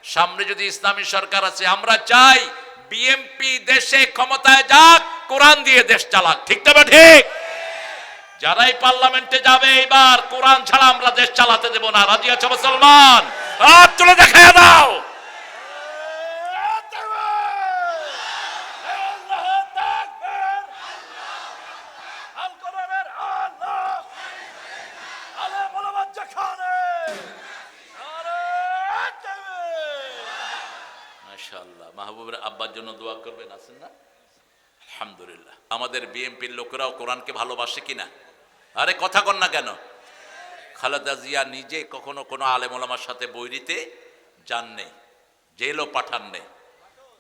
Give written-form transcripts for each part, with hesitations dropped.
সামনে যদি ইসলামী সরকার আছে, আমরা চাই বিএনপি দেশে ক্ষমতায় যাক, কোরআন দিয়ে দেশ চালাক। ঠিক তবে ঠিক? যারাই পার্লামেন্টে যাবে এবার কোরআন ছাড়া আমরা দেশ চালাতে দেব না। রাজি আছো মুসলমান? হাত তুলে দেখায় দাও। মাশাআল্লাহ। মাহবুবের আব্বার জন্য দোয়া করবেন, আছেন না? আলহামদুলিল্লাহ। আমাদের বিএনপির লোকেরাও কোরআনকে ভালোবাসে কিনা? আরে কথা কন না কেন? খালেদা জিয়া নিজে কখনো কোনো আলেম ওলামার সাথে বৈরিতে যান নেই, জেলও পাঠান নেই।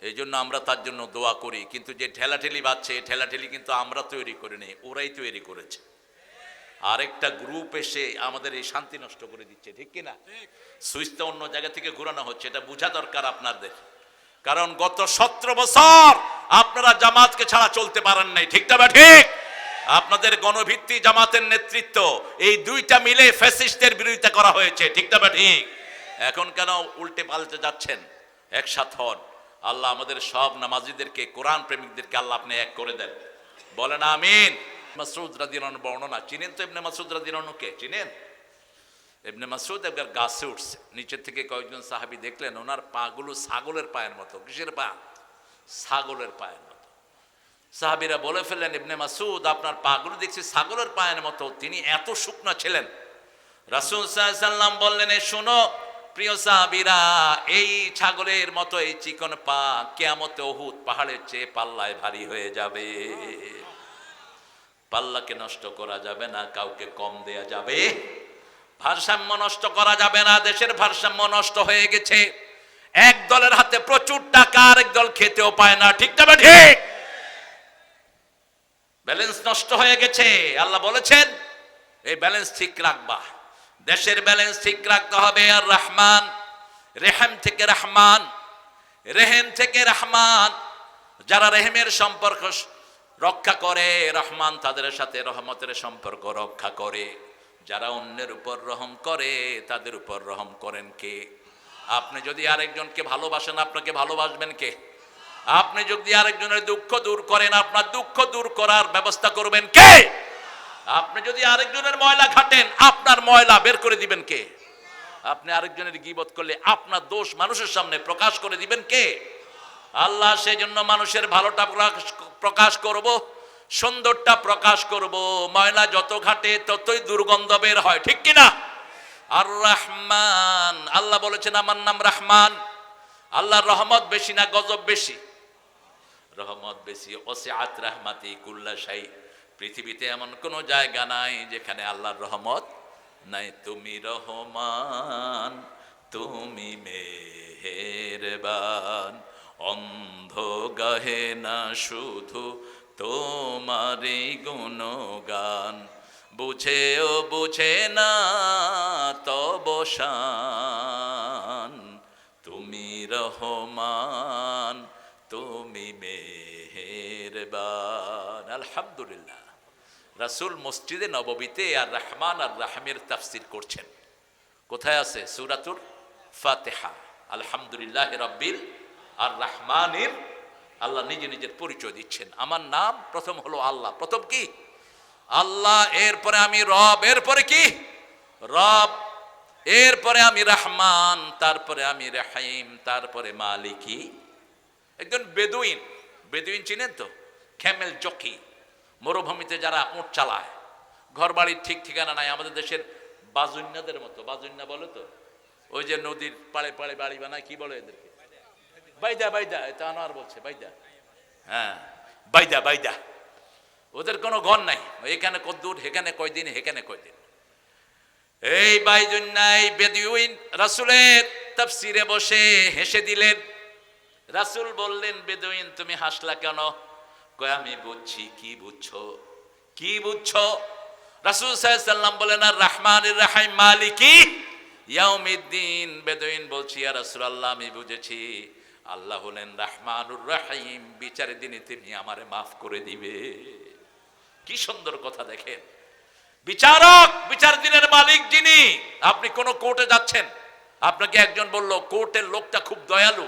এই জন্য আমরা তার জন্য দোয়া করি। কিন্তু যে ঠেলাঠেলি বাজছে, এই ঠেলাঠেলি কিন্তু আমরা তৈরি করিনি, ওরাই তৈরি করেছে। আরেকটা গ্রুপ এসে আমাদের এই শান্তি নষ্ট করে দিচ্ছে। ঠিক কিনা? সুইচটা অন্য জায়গা থেকে ঘোরানো হচ্ছে, এটা বোঝা দরকার আপনাদের। কারণ গত 17 বছর আপনারা জামাতকে ছাড়া চলতে পারেন নাই। ঠিক না? ঠিক। আপনাদের গণভিত্তি জামাতের নেতৃত্ব, এই দুইটা মিলে ফ্যাসিস্টদের বিরোধিতা করা হয়েছে। ঠিক না? ঠিক। এখন কেন উল্টে পাল্টে যাচ্ছেন? একসাথ হন। আল্লাহ আমাদের সব নামাজিদেরকে, কোরআন প্রেমিকদেরকে আল্লাহ আপনি এক করে দেন। বলেন আমিন। মাসউদ রাদিয়াল্লাহু আনহু বর্ণনা, চিনেন তো ইবনে মাসউদ রাদিয়াল্লাহু আনহুকে? চিনেন? ইবনে মাসউদ একবার গাছে উঠছে, নিচের থেকে কয়েকজন সাহাবী দেখলেন ওনার পাগুলো ছাগলের পায়ের মতো। কিসের পা? ছাগলের পায়ের মতো। সাহাবীরা বলে ফেললেন, ইবনে মাসউদ আপনার পাগুলো দেখছি ছাগলের পায়ের মতো। তিনি এত শুকনো ছিলেন। রাসূল সাল্লাল্লাহু আলাইহি সাল্লাম বললেন, শোনো প্রিয় সাহাবীরা, এই ছাগলের মতো এই চিকন পা কিয়ামতে উহুদ পাহাড়ের চেয়ে পাল্লায় ভারী হয়ে যাবে। পাল্লাকে নষ্ট করা যাবে না, কাউকে কম দেয়া যাবে, ভারসাম্য নষ্ট করা যাবে না। দেশের ভারসাম্য নষ্ট হয়ে গেছে। এক দলের হাতে প্রচুর টাকা, আরেক দল খেতেও পায় না। ঠিক না? ঠিক। ব্যালেন্স নষ্ট হয়ে গেছে। আল্লাহ বলেছেন এই ব্যালেন্স ঠিক রাখবা, দেশের ব্যালেন্স ঠিক রাখতে হবে। আর রহমান, রেহেম থেকে রহমান, রেহেম থেকে রহমান, যারা রেহেমের সম্পর্ক রক্ষা করে, রহমান তাদের সাথে রহমতের সম্পর্ক রক্ষা করে। যারা অন্যের উপর রহম করে, তাদের উপর রহম করেন কে? আপনি যদি আরেকজনকে ভালোবাসেন, আপনাকে ভালোবাসবেন কে? আপনি যদি আরেকজনের দুঃখ দূর করেন, আপনার দুঃখ দূর করার ব্যবস্থা করবেন কে? আপনি যদি আরেকজনের ময়লা ঘাটেন, আপনার ময়লা বের করে দিবেন কে? আপনি আরেকজনের গীবত করলে আপনার দোষ মানুষের সামনে প্রকাশ করে দিবেন কে? আল্লাহ। সেজন্য মানুষের ভালোটা প্রকাশ করব, সুন্দরটা প্রকাশ করব। ময়লা যত ঘাটে ততই দুর্গন্ধ বের হয়। ঠিক কিনা? আর রহমান, আল্লাহ বলেছেন আমার নাম রহমান। আল্লাহর রহমত বেশি না গজব বেশি? রহমত বেশি। ওসিআত রাহমাতি কুল্লা শাই। পৃথিবীতে এমন কোন জায়গা নাই যেখানে আল্লাহর রহমত নাই। তুমি রহমান, তুমি মেহেরবান, অন্ধ গাহে না শুধু তোমারই গুণগান, বুঝেও বুঝে না তব শান। তুমি রহমান, তুমি মেহেরবান। আলহামদুলিল্লাহ। রাসূল মসজিদে নববীতে আর রহমান আর রাহিমের তাফসীর করছেন। কোথায় আছে? সূরাতুল ফাতিহা। আলহামদুলিল্লাহি রাব্বিল আর রহমানির, আল্লাহ নিজে নিজের পরিচয় দিচ্ছেন। আমার নাম প্রথম হলো আল্লাহ। প্রথম কি? আল্লাহ। এরপরে আমি রব। এরপরে কি? রব। এরপরে আমি রহমান, তারপরে আমি রহিম, তারপরে মালিকি। একজন বেদুইন, বেদুইন চিনেন তো? ক্যামেল জকি, মরুভূমিতে যারা উট চালায়, ঘর বাড়ির ঠিক ঠিকানা নাই। আমাদের দেশের বাজুন্যাদের মতো। বাজুন্যা বলে তো, ওই যে নদীর পাড়ে পাড়ে বাড়ি বানায়, কি বলে এদেরকে? বাইদা। বাইদা, এটা আনোয়ার বলছে বাইদা। হ্যাঁ, বাইদা বাইদা। ওদের কোনো ঘর নাই। এখানে কদ্দূর, এখানে কয়দিন, এখানে কয়দিন। এই বাইজুন্নাই বেদুইন রাসূলের তাফসীরে বসে হেসে দিলেন। রাসূল বললেন, বেদুইন তুমি হাসলা কেন? কয় আমি বুঝছি। কি বুঝছো? কি বুঝছো? রাসূল সাল্লাল্লাহু আলাইহি সাল্লাম বলেন, আর রহমানির রহিম মালিকি ইয়াউমিদ্দিন। বেদুইন বলছি, ইয়া রাসূলুল্লাহ আমি বুঝেছি, আল্লাহ হলেন রহমানুর রহিম, বিচারের দিনে তিনি আমারে মাফ করে দিবে। কি সুন্দর কথা দেখেন। বিচারক, বিচার দিনের মালিক যিনি। আপনি কোন কোর্টে যাচ্ছেন, আপনাকে একজন বলল কোর্টের লোকটা খুব দয়ালু,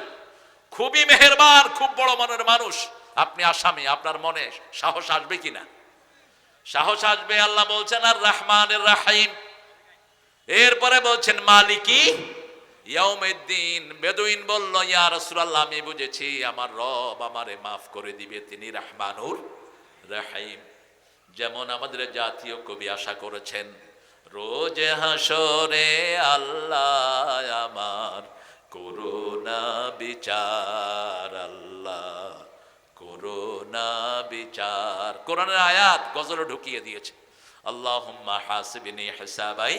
খুবই মেহেরবান, খুব বড় মনের মানুষ, আপনি আসামি, আপনার মনে সাহস আসবে কিনা? সাহস আসবে। আল্লাহ বলছেন আর রহমানের রাহিম, এরপরে বলছেন মালিকি ইয়াউমিদ্দিন। বেদুইন বলল ইয়া রাসূলুল্লাহ, আমি বুঝেছি আমার রব আমারে মাফ করে দিবে, তিনি রহমানুর রাহিম। যেমন আমাদের জাতীয় কবি আশা করেছেন, রোজ হাসরে আল্লাহ আমার করুণা বিচার, আল্লাহ করুণা বিচার। কোরআনের আয়াত গজলে ঢুকিয়ে দিয়েছে, আল্লাহুম্মা হাসিবনি হিসাবাই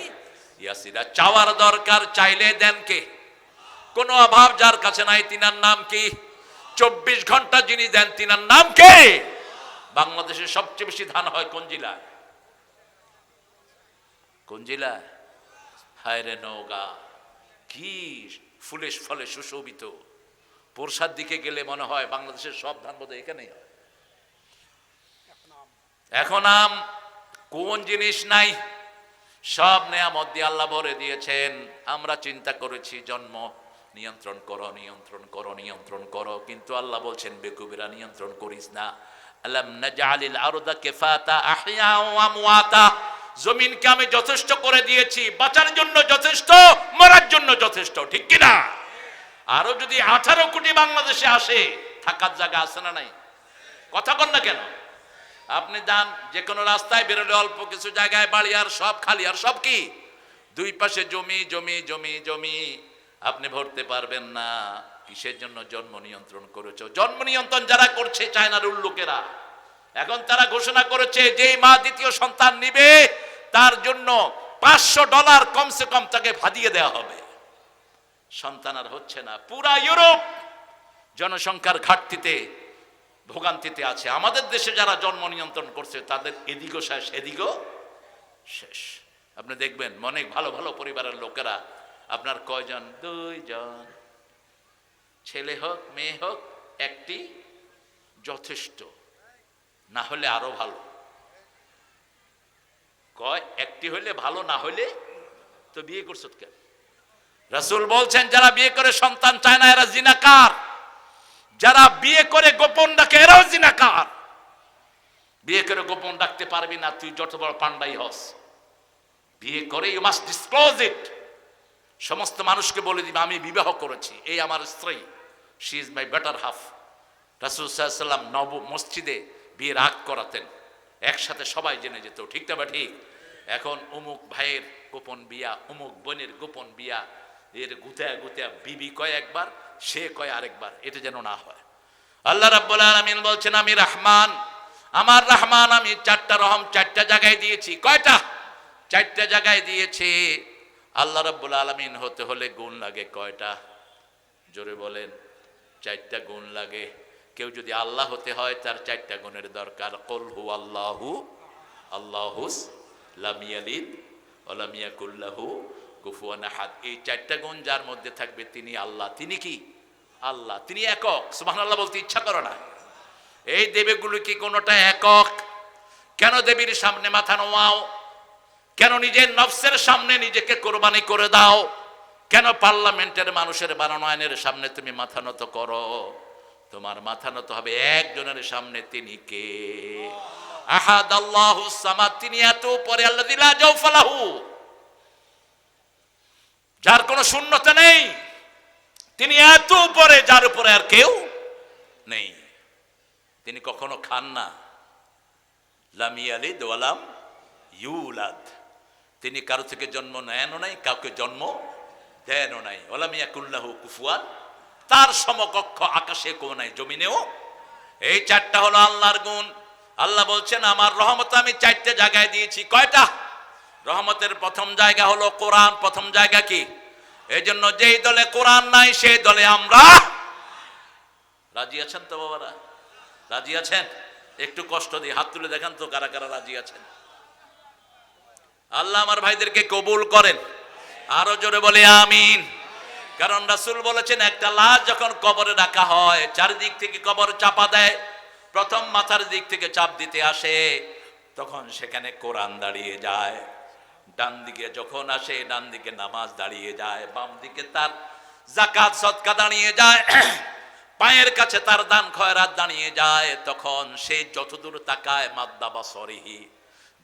ইয়াসিরা। চাওয়ার দরকার, চাইলে দেন কে? কোনো অভাব যার কাছে নাই, তিনার নাম কি? 24 ঘন্টা যিনি দেন তিনার নাম কে? বাংলাদেশে সবচেয়ে বেশি ধান হয় কোন জেলায়? কোন জেলায়? হায়রে নওগাঁ, কি ফুলে ফলে সুশোভিত। পোরশার দিকে গেলে মনে হয় বাংলাদেশের সব ধান বোধহয় এখানেই হয়। এখন আম কোন জিনিস নাই? সব নেয়ামত দিয়ে আল্লাহ ভরে দিয়েছেন। আমরা চিন্তা করেছি জন্ম নিয়ন্ত্রণ করো, নিয়ন্ত্রণ করো, নিয়ন্ত্রণ করো, কিন্তু আল্লাহ বলছেন বেকুবেরা নিয়ন্ত্রণ করিস না। আলাম নাজআলিল আরদা কিফাতা আহইয়া ওয়া আমওয়াতা, জমিনকে আমি যথেষ্ট করে দিয়েছি, বাঁচার জন্য যথেষ্ট, মরার জন্য যথেষ্ট, ঠিক কি না? আরো যদি 18 কোটি বাংলাদেশে আসে, থাকার জায়গা আছে না নাই? কথা বল না কেন? আপনি যান যে কোনো রাস্তায় বেরোলে অল্প কিছু জায়গায় বাড়ি, আর সব খালি, আর সব কি? দুই পাশে জমি জমি জমি জমি, আপনি ভরতে পারবেন না। কিসের জন্য জন্ম নিয়ন্ত্রণ করেছ? জন্ম নিয়ন্ত্রণ যারা করছে চায়নার উল্লুকেরা, এখন তারা ঘোষণা করেছে যেই মা দ্বিতীয় সন্তান নিবে তার জন্য $500 কমসে কম তাকে ভাদিয়ে দেওয়া হবে। সন্তান আর হচ্ছে না। পুরা ইউরোপ জনসংখ্যার ঘাটতিতে ভোগান্তিতে আছে। আমাদের দেশে যারা জন্ম নিয়ন্ত্রণ করছে তাদের এদিকও শেষ এদিকও শেষ। আপনি দেখবেন অনেক ভালো ভালো পরিবারের লোকেরা, আপনার কয়জন? 2 জন, ছেলে হোক মেয়ে হোক একটি যথেষ্ট, না হলে আরো ভালো। কয় একটি হইলে ভালো, না হইলে তো বিয়ে করছো কেন? রাসূল বলছেন যারা বিয়ে করে সন্তান চায় না এরা জিনাকার, যারা বিয়ে করে গোপন ডাকে এরাও জিনাকার। বিয়ে করে গোপন ডাকতে পারবি না, তুই যত বড় পান্ডাই হস। বিয়ে করে ইউ মাস্ট ডিসক্লোজ ইট, সমস্ত মানুষকে বলে দিবে আমি বিবাহ করেছি, এই আমার স্ত্রী, she is my better half. রাসূল সাল্লাল্লাহু আলাইহি ওয়াসাল্লাম নব মসজিদে বিয়ের আগ করাতেন, একসাথে সবাই জেনে যেত, ঠিক না বা ঠিক? এখন অমুক ভাইয়ের গোপন বিয়া, অমুক বোনের গোপন বিয়া, এর গুতা গুতা বিবি কয় একবার, সে কয় আরেকবার, এটা যেন না হয়। আল্লাহ রাব্বুল আলামিন বলছেন আমি রহমান, আমার রহমান, আমি 4টা রহম 4টা জায়গায় দিয়েছি। কয়টা? 4টা জায়গায় দিয়েছি। আল্লাহ রাব্বুল আলামিন হতে হলে গুণ লাগে কয়টা? জোরে বলেন। 4টা গুণ লাগে। কেউ যদি আল্লাহ হতে হয় তার 4টা গুণের দরকার। কুল হুয়াল্লাহু আল্লাহুস লাম ইয়ালিদ ওয়া লাম ইয়াকুল লাহু কুফুয়ান আহাদ। এই 4টা গুণ যার মধ্যে থাকবে তিনি আল্লাহ। তিনি কি? আল্লাহ। তিনি একক। সুবহানাল্লাহ বলতে ইচ্ছা করে না। এই দেবীগুলো কি কোনোটা একক? কেন দেবীর সামনে মাথা নোয়াও? কেন নিজের নফসের সামনে নিজেকে কোরবানি করে দাও? কেন পার্লামেন্টের মানুষের বানানো আইনের সামনে তুমি মাথা নত করো? তোমার মাথা নত হবে একজনের সামনে, তিনি কে? আহাদ আল্লাহুস সামাদ, তিনি এত উপরে, আল্লাযী লা জাওফা লাহু, যার কোনো শূন্যতা নেই। তিনি এত উপরে, যার উপরে আর কেউ নেই। তিনি কখনো খান না। লাম ইয়ালিদ ওয়া লাম ইউলাদ, তিনি কারো থেকে জন্ম নেনও নাই, কাউকে জন্ম দেনও নাই। ওয়া লাম ইয়াকুল লাহু কুফুয়ান, তার সমকক্ষ আকাশে কেউ নাই, জমিনেও। এই 4টা হলো আল্লাহর গুণ। আল্লাহ বলছেন আমার রহমত আমি 4টা জায়গায় দিয়েছি। কয়টা? রহমতের প্রথম জায়গা হলো কোরআন। প্রথম জায়গা কি? এই জন্য যেই দলে কোরআন নাই সেই দলে আমরা রাজি আছেন তো বাবারা? রাজি আছেন? একটু কষ্ট দিয়ে হাত তুলে দেখান তো কারা কারা রাজি আছেন। আল্লাহ আমার ভাইদেরকে কবুল করেন। আরো জোরে বলে আমিন। কারণ রাসূল বলেছেন একটা লাশ যখন কবরে রাখা হয়, চারিদিক থেকে কবর চাপা দেয়, প্রথম মাথার দিক থেকে চাপ দিতে আসে, তখন সেখানে কোরআন দাঁড়িয়ে যায়। ডান দিকে যখন আসে, ডান দিকে নামাজ দাঁড়িয়ে যায়, বাম দিকে তার যাকাত সদকা দাঁড়িয়ে যায়, পায়ের কাছে তার দান খয়রাত দাঁড়িয়ে যায়, তখন সে যতদূর তাকায় মাদ্দা বাসরিহি,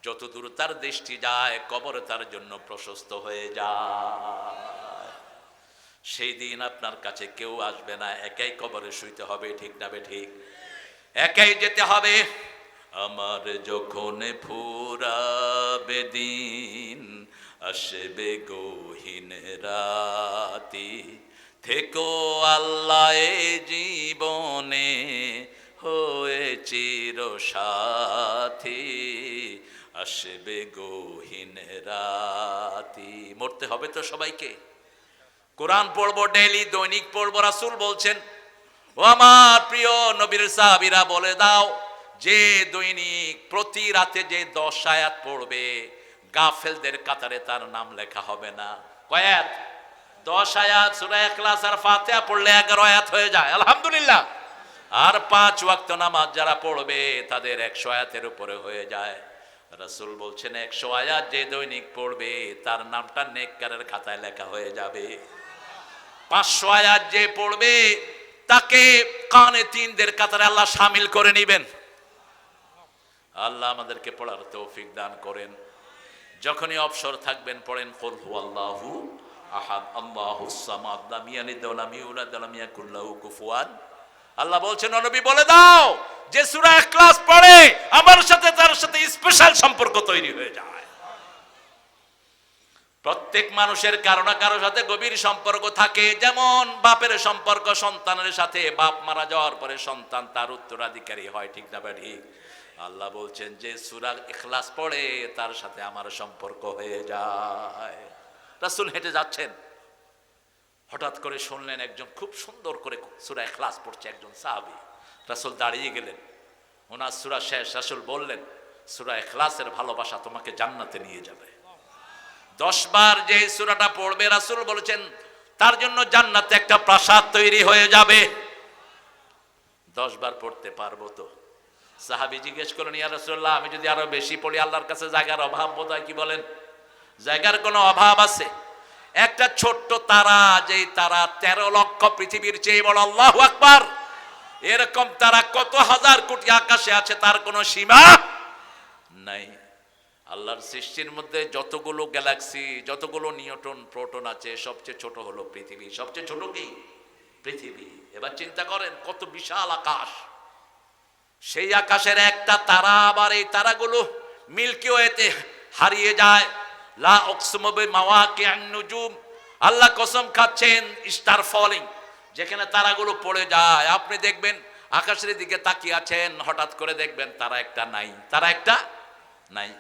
যতদূর তার দৃষ্টি যায় কবর তার জন্য প্রশস্ত হয়ে যায়। সেই দিন আপনার কাছে কেউ আসবে না, একাই কবরে শুইতে হবে, ঠিক না ঠিক? একাই যেতে হবে। আমার যখন ফুরাবে দিন, আসবে গহীন রাতি, থেকো আল্লাহ এ জীবনে হয়ে চির সাথী, আসবে গহীন রাতি। মরতে হবে তো সবাইকে। কোরআন পড়বো ডেইলি, দৈনিক পড়বো। রাসূল বলছেন, ও আমার প্রিয় নবীর সাহাবীরা বলে দাও, যে দৈনিক প্রতি রাতে যে 10 আয়াত পড়বে, গাফেলদের কাতারে তার নাম লেখা হবে না। কয় আয়াত? 10 আয়াত। সূরা ইখলাস আর ফাতিহা পড়লে 11 আয়াত হয়ে যায়, আলহামদুলিল্লাহ। আর 5 ওয়াক্ত নামাজ যারা পড়বে তাদের 100 আয়াতের উপরে হয়ে যায়। রাসূল বলছেন 100 আয়াত যে দৈনিক পড়বে তার নামটা নেককারের খাতায় লেখা হয়ে যাবে। 500 আয়াত যে পড়বে তাকে কানে তিনদের কাতারে আল্লাহ শামিল করে নেবেন। আল্লাহ আমাদেরকে পড়ার তৌফিক দান করেন। যখনই অবসর থাকবেন পড়েন কুল হুয়াল্লাহু আহাদ আল্লাহুস সামাদ লাম ইয়ালিদ ওয়া লাম ইউলাদ ওয়া লাম ইয়াকুল লাহু কুফুয়ান। আল্লাহ বলছেন, ও নবী বলে দাও, যে সূরা ইখলাস পড়ে আমার সাথে তার সাথে স্পেশাল সম্পর্ক তৈরি হয়ে যায়। প্রত্যেক মানুষের কারো না কারো সাথে গভীর সম্পর্ক থাকে। যেমন বাপের সম্পর্ক সন্তানের সাথে, বাপ মারা যাওয়ার পরে সন্তান তার উত্তরাধিকারী হয়, ঠিক না ঠিক? আল্লাহ বলছেন যে সূরা ইখলাস পড়ে তার সাথে আমার সম্পর্ক হয়ে যায়। রাসূল হেঁটে যাচ্ছেন, হঠাৎ করে শুনলেন একজন খুব সুন্দর করে সূরা ইখলাস পড়ছে, একজন সাহাবী। রাসূল দাঁড়িয়ে গেলেন, ওনার সূরা শেষ। রাসূল বললেন, সূরা ইখলাসের ভালোবাসা তোমাকে জান্নাতে নিয়ে যাবে। 10 বার যে সূরাটা পড়বে, রাসূল বলেছেন তার জন্য জান্নাতে একটা প্রাসাদ তৈরি হয়ে যাবে। 10 বার পড়তে পারবো তো? সাহাবী জিজ্ঞেস করলেন, ইয়া রাসূলুল্লাহ, আমি যদি আরো বেশি পড়ি, আল্লাহর কাছে জায়গার অভাব বোধ হয়, কি বলেন? জায়গার কোনো অভাব আছে? একটা ছোট্ট তারা, যেই তারা 13 লক্ষ পৃথিবীর চেয়ে বড়, আল্লাহু আকবার, এরকম তারা কত হাজার কোটি আকাশে আছে, তার কোনো সীমা নাই। আল্লাহর সৃষ্টির মধ্যে যতগুলো গ্যালাক্সি, যতগুলো নিউটন প্রোটন আছে, সবচেয়ে ছোট হলো পৃথিবী। সবচেয়ে ছোট কি? পৃথিবী। এবার চিন্তা করেন কত বিশাল আকাশ। সেই আকাশের একটা তারা, আবার এই তারাগুলো মিল্কি ওয়েতে হারিয়ে যায়। লা উকসিমু বিমাওয়াকিআন নুজুম, আল্লাহ কসম খাচ্ছেন স্টার ফলিং, যেখানে তারাগুলো পড়ে যায়। আপনি দেখবেন আকাশের দিকে তাকিয়ে আছেন, হঠাৎ করে দেখবেন তারা একটা নাই, তারা একটা নাই।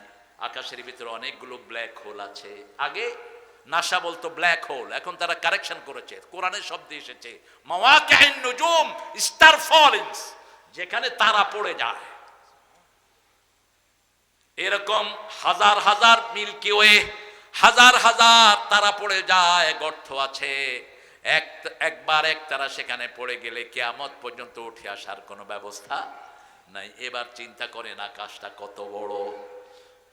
আকাশের ভিতরে অনেকগুলো ব্ল্যাক হোল আছে। আগে নাসা বলতো ব্ল্যাক হোল, এখন তারা কারেকশন করেছে, কোরআনের শব্দ এসেছে মাওয়াকিআন নুজুম, স্টার ফলিংস, যেখানে তারা পড়ে যায়। এরকম হাজার হাজার মিল্কি ওয়ে, হাজার হাজার তারা পড়ে যায়, গর্ত আছে। একবার এক তারা সেখানে পড়ে গেলে কিয়ামত পর্যন্ত উঠে আসার কোনো ব্যবস্থা নাই। এবার চিন্তা করেন আকাশটা কত বড়।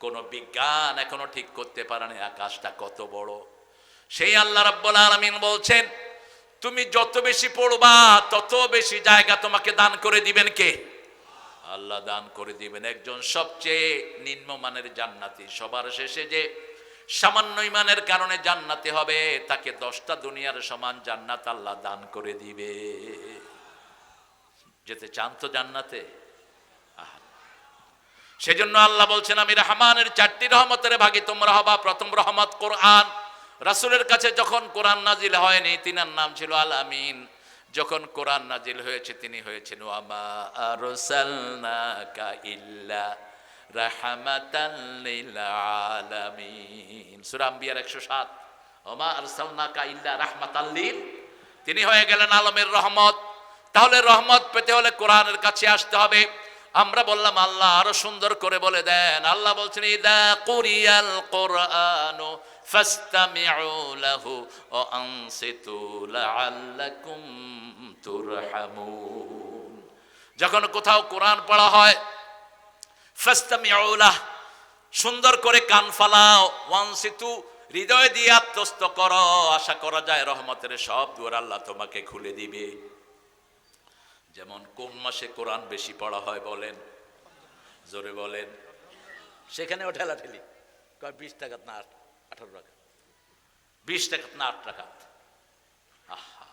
কোন বিজ্ঞান এখনো ঠিক করতে পারেনি আকাশটা কত বড়। সেই আল্লাহ রাব্বুল আলামিন বলছেন, তুমি যত বেশি পড়বা তত বেশি জায়গা তোমাকে দান করে দিবেন কে? আল্লাহ দান করে দিবেন। একজন সবচেয়ে নিম্নমানের জান্নাতি, সবার শেষে যে সামান্য ইমানের কারণে জান্নাতি হবে, তাকে 10টা দুনিয়ার সমান জান্নাত আল্লাহ দান করে দিবে। যেতে চান তো জান্নাতে? সেজন্য আল্লাহ বলছেন, আমি রহমানের 4টি রহমতের ভাগী তোমরা হবা। প্রথম রহমত কোরআন। রাসূলের কাছে যখন কোরআন নাজিল হয়নি, তিনার নাম ছিল আল আমিন। যখন কোরআন নাজিল হয়েছে, তিনি হয়েছেন ওয়া মা আরসালনাকা ইল্লা রাহমাতাল লিল আলামিন, সূরা আম্বিয়ার 107। ওয়া মা আরসালনাকা ইল্লা রাহমাতাল লিল, তিনি হয়ে গেলেন আলমের রহমত। তাহলে রহমত পেতে হলে কোরআনের কাছে আসতে হবে। আমরা বললাম আল্লাহ আরো সুন্দর করে বলে দেন। আল্লাহ বলছেন, ইদা কুরিয়াল কুরআনু ফাসতামিউ লাহু ওয়া আনসিতু লাআল্লাকুম তুরহামুন। যখন কোথাও কোরআন পড়া হয়, ফাসতামিউ লাহ, সুন্দর করে কান ফালাও, ওয়ানসিতু হৃদয় দিয়ে আত্মস্থ করো, আশা করা যায় রহমতের সব দুয়ার আল্লাহ তোমাকে খুলে দিবে। যেমন কোন মাসে কোরআন বেশি পড়া হয় বলেন, জোরে বলেন। সেখানেও ঠেলাঠেলি, কয় 20 টাকাত না 18 টাকা, 20 টাকাত না 8 টাকাত। আহা,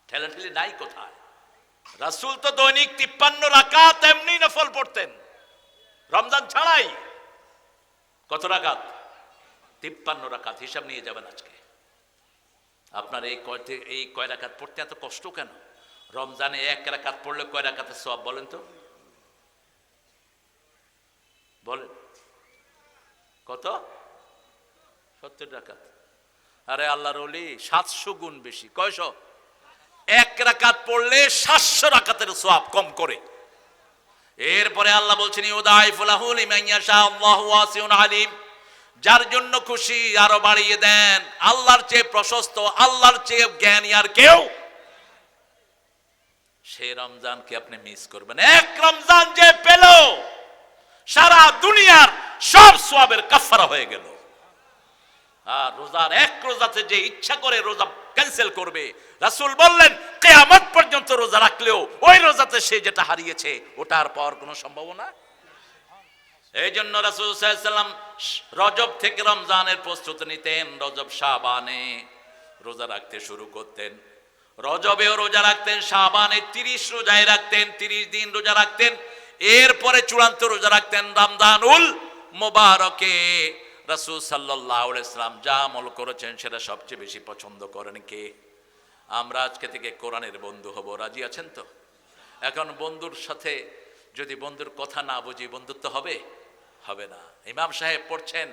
ঠেলাঠেলি নাই কোথায়? রাসূল তো দৈনিক 53 রাকাত এমনি নফল পড়তেন রমজান ছাড়াই। কত রাকাত? 53 রাকাত। হিসাব নিয়ে যাবেন আজকে। আপনার এই কয় রাকাত পড়তে এত কষ্ট কেন? রমজানে 1 রাকাত পড়লে কয় রাকাতের সওয়াব বলেন তো? বলেন কত? 70 রাকাত। আরে আল্লাহর ওলি 700 গুণ বেশি। কয়শো? 1 রাকাত পড়লে 700 রাকাতের সওয়াব কম করে। এরপরে আল্লাহ বলছেন ইউদাইফু লাহু লিমান ইয়াশা আল্লাহু ওয়াসিউন আলিম। যার জন্য খুশি আরো বাড়িয়ে দেন। আল্লাহর চেয়ে প্রশস্ত, আল্লাহর চেয়ে জ্ঞানী আর কেউ। সেই রমজানকে আপনি মিস করবেন। এক রমজান যে পেল সারা দুনিয়ার সব সওয়াবের কাফারা হয়ে গেল। আর রোজার এক রোজাতে যে ইচ্ছা করে রোজা ক্যান্সেল করবে, রাসূল বললেন কিয়ামত পর্যন্ত রোজা রাখলেও ওই রোজাতে সে যেটা হারিয়েছে ওটা আর পাওয়ার কোনো সম্ভাবনা। এই জন্য রাসূল সাল্লাল্লাহু আলাইহি ওয়াসাল্লাম রজব থেকে রমজানের প্রস্তুতি নিতেন। রজব শাবানে রোজা রাখতে শুরু করতেন। রজবেও রোজা রাখতেন, শাবানে 30 রোজায় রাখতেন, 30 দিন রোজা রাখতেন। এরপরে চূড়ান্ত রোজা রাখতেন রমজানুল মুবারকে। রাসূল সাল্লাল্লাহু আলাইহি ওয়াসাল্লাম যা আমল করেছেন সেটা সবচেয়ে বেশি পছন্দ করেন কে? আমরা আজকে থেকে কোরআনের বন্ধু হব। রাজি আছেন তো? এখন বন্ধুর সাথে যদি বন্ধুর কথা না বুঝি বন্ধুত্ব হবে? হবে না। ইমাম সাহেব পড়ছেন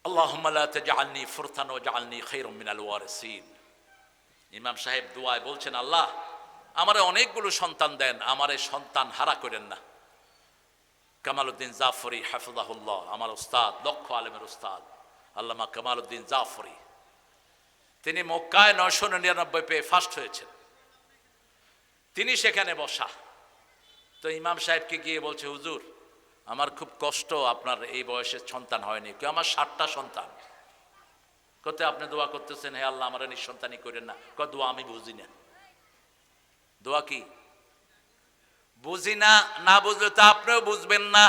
আল্লাহুম্মা লা তাজআলনি ফুরতান ওয়াজআলনি খায়রাম মিনাল ওয়ারিসিন। ইমাম সাহেব দুআয় বলছেন আল্লাহ আমারে অনেকগুলো সন্তান দেন, আমারে সন্তান হারা করেন না। কামালউদ্দিন জাফরি হাফিজাহুল্লাহ, আমার উস্তাদ, লক্ষ আলেমের উস্তাদ আল্লামা কামালউদ্দিন জাফরি, তিনি মক্কায় 999 পেয়ে ফার্স্ট হয়েছেন। তিনি সেখানে বসা। তো ইমাম সাহেবকে গিয়ে বলছে হুজুর আমার খুব কষ্ট, আপনার এই বয়সে সন্তান হয়নি। কেউ আমার 60টা সন্তান। কত আপনি দোয়া করতেছেন হে আল্লাহ আমার নিঃসন্তানই করেন না। কত দোয়া আমি বুঝি না। দোয়া কি বুঝি না? না বুঝলে তো আপনিও বুঝবেন না।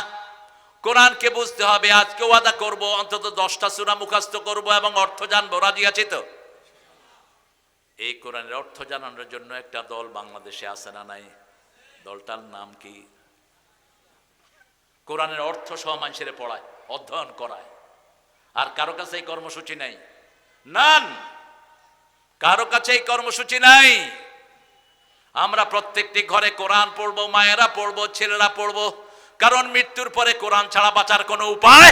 কোরআনকে বুঝতে হবে। আজকে ওয়াদা করব অন্তত 10টা সূরা মুখস্থ করব এবং অর্থ জানবো। রাজি আছি তো? এই কোরআনের অর্থ জানানোর জন্য একটা দল বাংলাদেশে আছে না নাই? দলটার নাম কি? কোরআনের অর্থ সহ মানুষের পড়ায়, অধ্যয়ন করায়। আর কারো কাছে এই কর্মসূচি নাই। নান, কারো কাছে এই কর্মসূচি নাই। আমরা প্রত্যেকটি ঘরে কোরআন পড়বো, মায়েরা পড়বো, ছেলেরা পড়বো। কারণ মৃত্যুর পরে কোরআন ছাড়া বাঁচার কোনো উপায়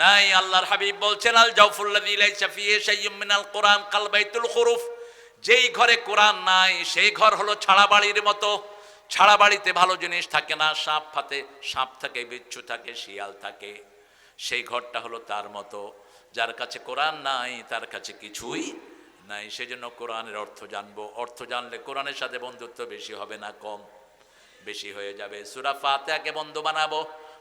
নাই। আল্লাহর হাবিব বলছেন আল জাওফুল্লাযী লাইসা ফীহি শাইয়্যুম মিনাল কোরআন কাল বাইতুল খুরুফ। যেই ঘরে কোরআন নাই সেই ঘর হলো ছাড়া বাড়ির মতো। ছাড়া বাড়িতে ভালো জিনিস থাকে না, সাপ থাকে, বিচ্ছু থাকে, শিয়াল থাকে। সেই ঘরটা হলো তার মতো। যার কাছে কোরআন নাই তার কাছে কিছুই নাই। সেজন্য কোরআনের অর্থ জানবো। অর্থ জানলে কোরআনের সাথে বন্ধুত্ব বেশি হবে না কম? বেশি হয়ে যাবে। সূরা ফাতিহাকে বন্ধু বানাবো।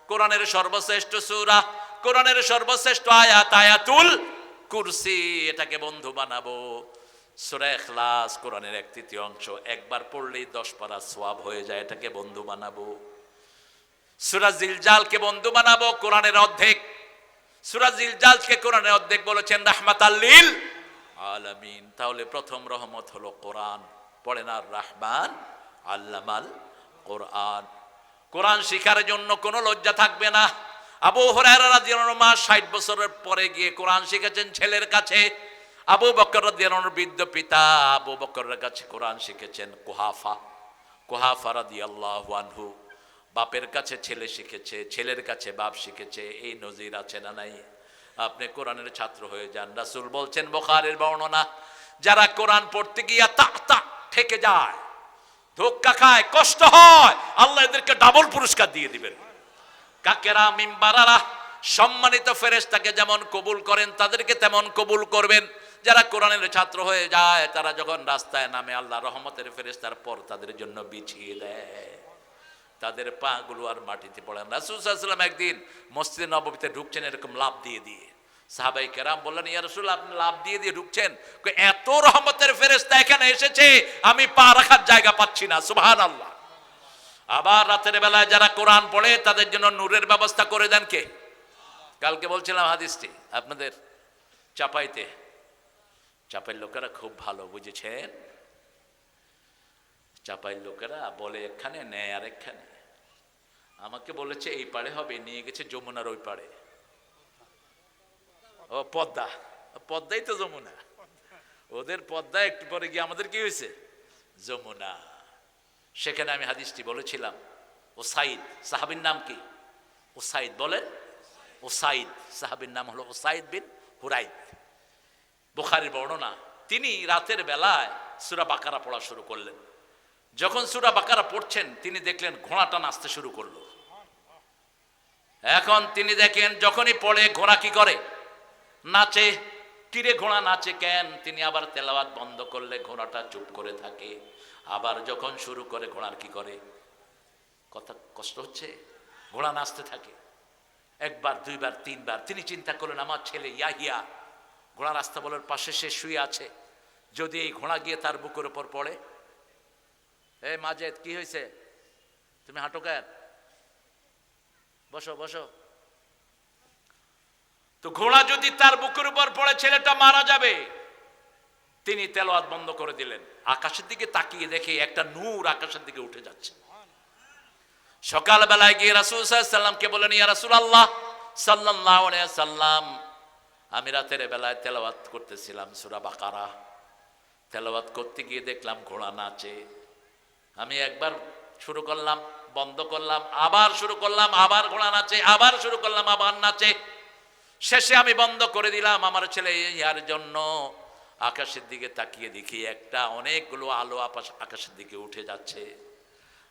কোরআনের সর্বশ্রেষ্ঠ সূরা, কোরআনের সর্বশ্রেষ্ঠ আয়াত আয়াতুল কুরসি, এটাকে বন্ধু বানাবো। সূরা ইখলাস কোরআনের 1/3 অংশ, একবার পড়লেই 10 পারা সওয়াব হয়ে যায়। এটাকে বন্ধু বানাবো। সূরা জিলজালকে বন্ধু বানাবো। কোরআনের অর্ধেক। সূরা জিলজালকে কোরআনের অর্ধেক বলেছেন রাহমাতাল লিল আলামিন। তাহলে প্রথম রহমত হলো কোরআন। পড়েন আর রহমান আল্লামাল কোরআন। কোরআন শিখার জন্য কোনো লজ্জা থাকবে না। আবু হুরায়রা রাদিয়াল্লাহু আনহু 60 বছরের পরে গিয়ে কোরআন শিখেছেন ছেলের কাছে। আবু বকর রাদিয়াল্লাহু আনহুর বৃদ্ধ পিতা আবু বকরের কাছে কোরআন শিখেছেন কুহাফা রাদিয়াল্লাহু আনহু। বাপের কাছে ছেলে শিখেছে, ছেলের কাছে বাপ শিখেছে। এই নজির আছে না নাই? আপনি কোরআনের ছাত্র হয়ে যান। রাসূল বলছেন বুখারীর বর্ণনা, যারা কোরআন পড়তে গিয়া তা ঠেকে যায়, ধোক্কা খায়, কষ্ট হয়, আল্লাহ এদেরকে ডাবল পুরস্কার দিয়ে দিবেন। কাকেরা মিম্বারারা, সম্মানিত ফেরেশতাকে যেমন কবুল করেন তাদেরকে তেমন কবুল করবেন। যারা কোরআনের ছাত্র হয়ে যায় তারা যখন রাস্তায় নামে আল্লাহ রহমতের ফেরেশতার পর তাদের জন্য বিছিয়ে দেয়। তাদের পা গুলো আর মাটিতে পড়ে না। রাসূল সাল্লাল্লাহু আলাইহি ওয়াসাল্লাম একদিন মসজিদে নববীতে ঢুকছেন এরকম লাফ দিয়ে দিয়ে। সাহাবায়ে কেরাম বললেন, ইয়া রাসূল আপনি লাফ দিয়ে দিয়ে ঢুকছেন, এত রহমতের ফেরেশতা এখানে এসেছে আমি পা রাখার জায়গা পাচ্ছি না। সুবহানাল্লাহ। আবার রাতের বেলায় যারা কোরআন পড়ে তাদের জন্য নূরের ব্যবস্থা করে দেন কে? কালকে বলছিলাম হাদিসটি আপনাদের, চাপাইয়ের লোকেরা খুব ভালো, বুঝেছেন? চাপাইয়ের লোকেরা বলে এখানে নেয় আর এখানে। আমাকে বলেছে এই পাড়ে হবে, নিয়ে গেছে যমুনার ওই পাড়ে। ও পদ্মাই তো যমুনা, ওদের পদ্মা একটু পরে গিয়ে আমাদের কি হয়েছে? যমুনা। সেখানে আমি হাদিসটি বলেছিলাম। ওসাইদ সাহাবীর নাম কি? ওসাইদ বলেন। ওসাইদ সাহাবীর নাম হলো ওসাইদ বিন হুরাইদ। বুখারীর বর্ণনা। তিনি রাতের বেলায় সূরা বাকারা পড়া শুরু করলেন। যখন সূরা বাকারা পড়ছেন তিনি দেখলেন ঘোড়াটা নাচতে শুরু করলো। এখন তিনি দেখেন যখনই পড়ে ঘোড়া কি করে? নাচে। কিরে ঘোড়া নাচে কেন? তিনি আবার তেলাওয়াত বন্ধ করলে ঘোড়াটা চুপ করে থাকে। আবার যখন শুরু করে ঘোড়ার কি করে? কথা কষ্ট হচ্ছে, ঘোড়া নাচতে থাকে। একবার, দুইবার, তিনবার। তিনি চিন্তা করলেন আমার ছেলে ইয়াহিয়া ঘোড়া রাস্তা বলার পাশে সে শুয়ে আছে, যদি এই ঘোড়া গিয়ে তার বুকের উপর পড়ে। এ মাজেদ কি হয়েছে, তুমি হাঁটো কেন? বসো বসো। তো ঘোড়া যদি তার বুকের উপর পড়ে ছেলেটা মারা যাবে। তিনি তেলাওয়াত বন্ধ করে দিলেন। আকাশের দিকে তাকিয়ে দেখে একটা নূর আকাশের দিকে উঠে যাচ্ছে। সকাল বেলায় গিয়ে রাসূল সাল্লাল্লাহু আলাইহি ওয়াসাল্লামকে বলেন, ইয়া রাসূলুল্লাহ সাল্লাল্লাহু আলাইহি ওয়াসাল্লাম, আমি রাতের বেলায় তেলাওয়াত করতেছিলাম সূরা বাকারা। তেলাওয়াত করতে গিয়ে দেখলাম ঘোড়া নাচে। আমি একবার শুরু করলাম, বন্ধ করলাম, আবার শুরু করলাম, আবার ঘোড়া নাচে, আবার শুরু করলাম, আবার নাচে। শেষে আমি বন্ধ করে দিলাম। আমার ছেলে ইয়ার জন্য আকাশের দিকে তাকিয়ে দেখি একটা অনেকগুলো আলো আকাশের দিকে উঠে যাচ্ছে।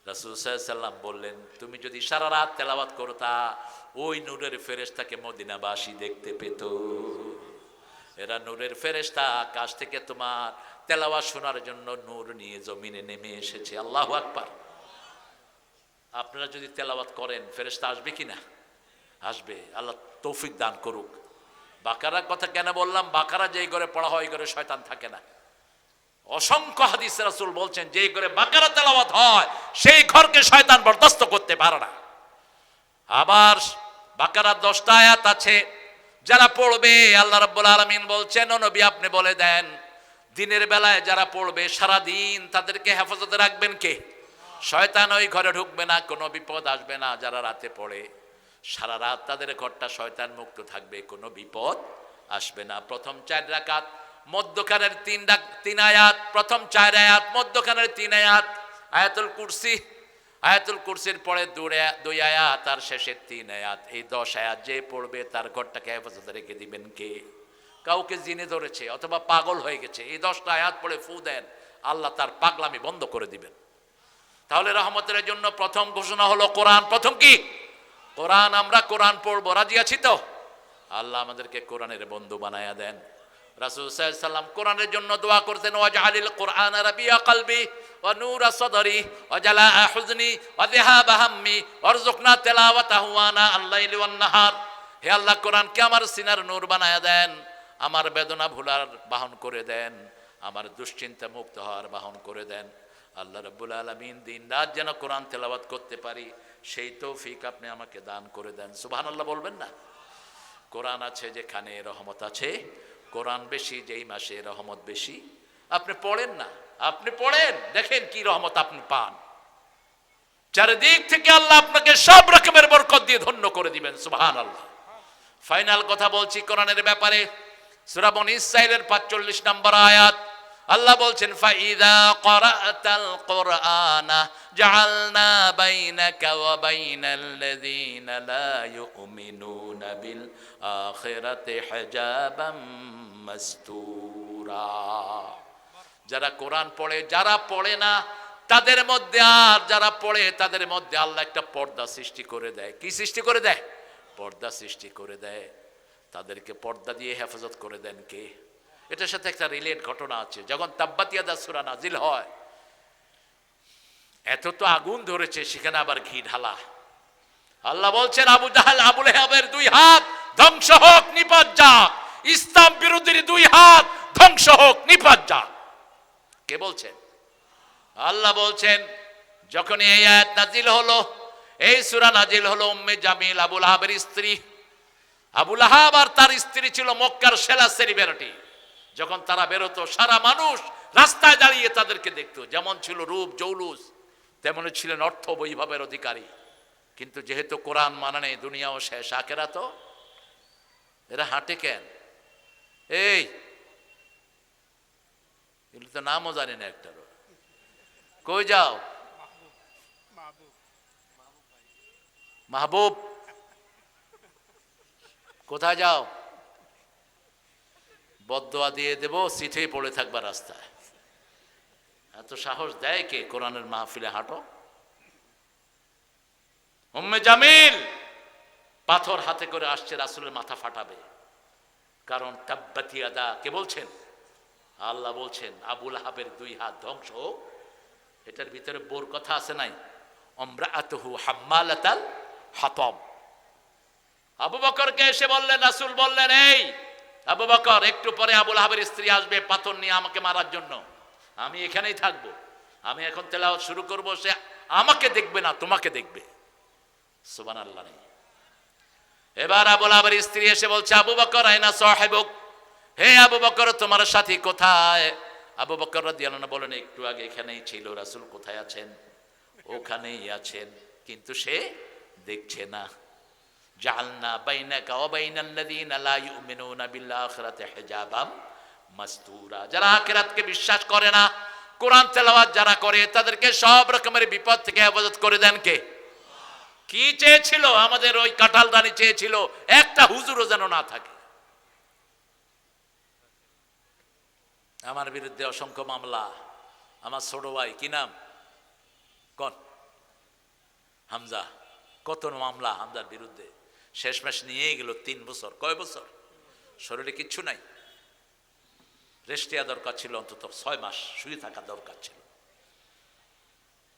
রাসূল সাল্লাল্লাহু আলাইহি ওয়াসাল্লাম বললেন, তুমি যদি সারা রাত তেলাওয়াত করতা ওই নূরের ফেরেশতাকে মদিনাবাসী দেখতে পেত। এরা নূরের ফেরেশতা, আকাশ থেকে তোমার তেলাওয়াত শোনার জন্য নূর নিয়ে জমিনে নেমে এসেছে। আল্লাহু আকবার। আপনারা যদি তেলাওয়াত করেন ফেরেশতা আসবে কিনা? আসবে। আল্লাহ তৌফিক দান করুক। বাকারার কথা কেন বললাম? বাকারা যেই ঘরে পড়া হয় ওই ঘরে শয়তান থাকে না। অসংখ্য হাদিস রাসূল বলছেন যেই ঘরে বাকারা তেলাওয়াত হয় সেই ঘরকে শয়তান বরদাস্ত করতে পারে না। আবার বাকারার 10টা আয়াত আছে, যারা পড়বে আল্লাহ রাব্বুল আলামিন বলছেন, ও নবী আপনি বলে দেন দিনের বেলায় যারা পড়বে সারা দিন তাদেরকে হেফাজতে রাখবেন কে? শয়তান ওই ঘরে ঢুকবে না, কোনো বিপদ আসবে না। যারা রাতে পড়ে সারা রাত তাদের ঘরটা শয়তান মুক্ত থাকবে, কোনো বিপদ আসবে না। প্রথম 4 রাকাত, মধ্যখানের 3 আয়াত, প্রথম 4 আয়াত, মধ্যখানের 3 আয়াত আয়াতুল কুরসি, আয়াতুল কুরসির পরে 2 আয়াত আর শেষের 3 আয়াত। এই 10 আয়াত যে পড়বে তার ঘরটাকে হেফাজতে রেখে দিবেন কে? কাউকে জিনে ধরেছে অথবা পাগল হয়ে গেছে, এই 10টা আয়াত পড়ে ফু দেন, আল্লাহ তার পাগলামি বন্ধ করে দিবেন। তাহলে রহমতের জন্য প্রথম ঘোষণা হলো কোরআন। প্রথম কি? কোরআন। আমরা কোরআন পড়বো, রাজি আছি তো? আল্লাহ আমাদেরকে কোরআনের বন্ধু বানায়া দেন। রাসূল সাল্লাল্লাহু আলাইহি ওয়াসাল্লাম কোরআনের জন্য দোয়া করতেন, ওয়াজআলিল কোরআনা রাবিয়া কলবি ওয়া নূরা সাদরি ওয়া জালাআ হুজনি ওয়া যিহাবা হাম্মি ওয়ারযুকনা তিলাওয়াতাহু আনা আল-লাইলি ওয়ান নাহার। হে আল্লাহ, কোরআনকে আমার সিনার নূর বানায়া দেন, আমার বেদনা ভুলার বাহন করে দেন, আমার দুশ্চিন্তা মুক্ত হওয়ার বাহন করে দেন। আল্লাহ রাব্বুল আলামিন দিন রাত যেন কোরআন তেলাওয়াত করতে পারি সেই তৌফিক আপনি আমাকে দান করে দেন। সুবহানাল্লাহ বলবেন না? কোরআন আছে যেখানে রহমত আছে, কোরআন বেশি যেই মাসে রহমত বেশি। আপনি পড়েন না, আপনি পড়েন, দেখেন কি রহমত আপনি পান। চারিদিক থেকে আল্লাহ আপনাকে সব রকমের বরকত দিয়ে ধন্য করে দিবেন। সুবহানাল্লাহ। ফাইনাল কথা বলছি কোরআনের ব্যাপারে। সূরা বনী ইসরাঈলের 45 নম্বর আয়াত আল্লাহ বলছেন, ফাইদা ক্বরাতাল কুরআনা জাআলনা বাইনাকা ওয়া বাইনাল্লাযীনা লা ইউমিনুনা বিল আখিরাতি হিজাবাম মাসতুরা। যারা কোরআন পড়ে, যারা পড়ে না তাদের মধ্যে, আর যারা পড়ে তাদের মধ্যে আল্লাহ একটা পর্দা সৃষ্টি করে দেয়। কি সৃষ্টি করে দেয়? পর্দা সৃষ্টি করে দেয়। তাদেরকে পর্দা দিয়ে হেফাজত করে দেন কে? এটার সাথে একটা রিলেট ঘটনা আছে। যখন তাব্বাত ইয়াদা সূরা নাজিল হয়, এত তো আগুন ধরেছে, সেখানে আবার ঘি ঢালা। আল্লাহ বলছেন আবু জাহাল আবু লাহাবের 2 হাত ধ্বংস হোক, নিপাত যাক। ইসলাম বিরোধীর 2 হাত ধ্বংস হোক, নিপাত যাক। কে বলছেন? আল্লাহ বলছেন যখন এই আয়াত নাজিল হলো, এই সূরা নাজিল হলো, উম্মে জামিল আবু লাহাবের স্ত্রী, আবু লাহাব আর তার স্ত্রী ছিল মক্কার সেরা সেলিব্রিটি। যখন তারা বেরোতো সারা মানুষ রাস্তায় দাঁড়িয়ে তাদেরকে দেখতো। যেমন ছিল রূপ জৌলুস, তেমনই ছিলেন অর্থ বৈভবের অধিকারী। কিন্তু যেহেতু কোরআন মানে নেই, দুনিয়াও শেষ, আখেরাত, এরা হাঁটে কেন? এই এগুলো তো নামও জানি না একটারও। কই যাও? মাহবুব, কোথায় যাও? বদদোয়া দিয়ে দেব, সিটেই পড়ে থাকবা রাস্তায়। এত সাহস দেয় কে কোরআনের মাহফিলে হাঁটো? উম্মে জামিল পাথর হাতে করে আসছে, রাসূলের মাথা ফাটাবে। কারণ তাব্বাত ইয়াদা, কে বলছেন? আল্লাহ বলছেন আবু লাহাবের 2 হাত ধ্বংস হোক। এটার ভিতরে বোর কথা আছে নাই? আমরাআতুহু হাম্মালাতাল হাতাব। আবু বকরকে এসে বললেন, রাসূল বললেন, এই আবু বকর, একটু পরে আবু লাহাবের স্ত্রী আসবে পাথর নিয়ে আমাকে মারার জন্য। আমি এখানেই থাকবো। আমি এখন তেলাওয়াত শুরু করব, সে আমাকে দেখবে না, তোমাকে দেখবে। সুবহানাল্লাহ। এবার আবু লাহাবের স্ত্রী এসে বলছে, আবু বকর আইনা সাহিবুক, হে আবু বকর তোমার সাথী কোথায়? আবু বকর রাদিয়াল্লাহু আনহু বলেন, একটু আগে এখানেই ছিল। রাসূল কোথায় আছেন? ওখানেই আছেন, কিন্তু সে দেখছে না। জাআলনা বাইনাকা ওয়া বাইনাল্লাযীনা লা ইউমিনুনা বিল আখিরাতি হিজাবাম মাসতুরা। যারা আখিরাতকে বিশ্বাস করে না, কোরআন তেলাওয়াত যারা করে, তাদেরকে সব রকমের বিপদ থেকে হেফাজত করে দেন কে? কি চেয়েছিল? আমাদের ওই কাঁঠাল রানী চেয়েছিল একটা হুজুরও যেন না থাকে। আমার বিরুদ্ধে অসংখ্য মামলা। আমার ছোট ভাই, কি নাম কোন? হামজা। কত মামলা হামজার বিরুদ্ধে। শেষমেশ নিয়ে গেল 3 বছর। কয় বছর? শরীরে কিচ্ছু নাই, রেস্ট দেওয়া দরকার ছিল, অন্তত 6 মাস শুয়ে থাকা দরকার ছিল।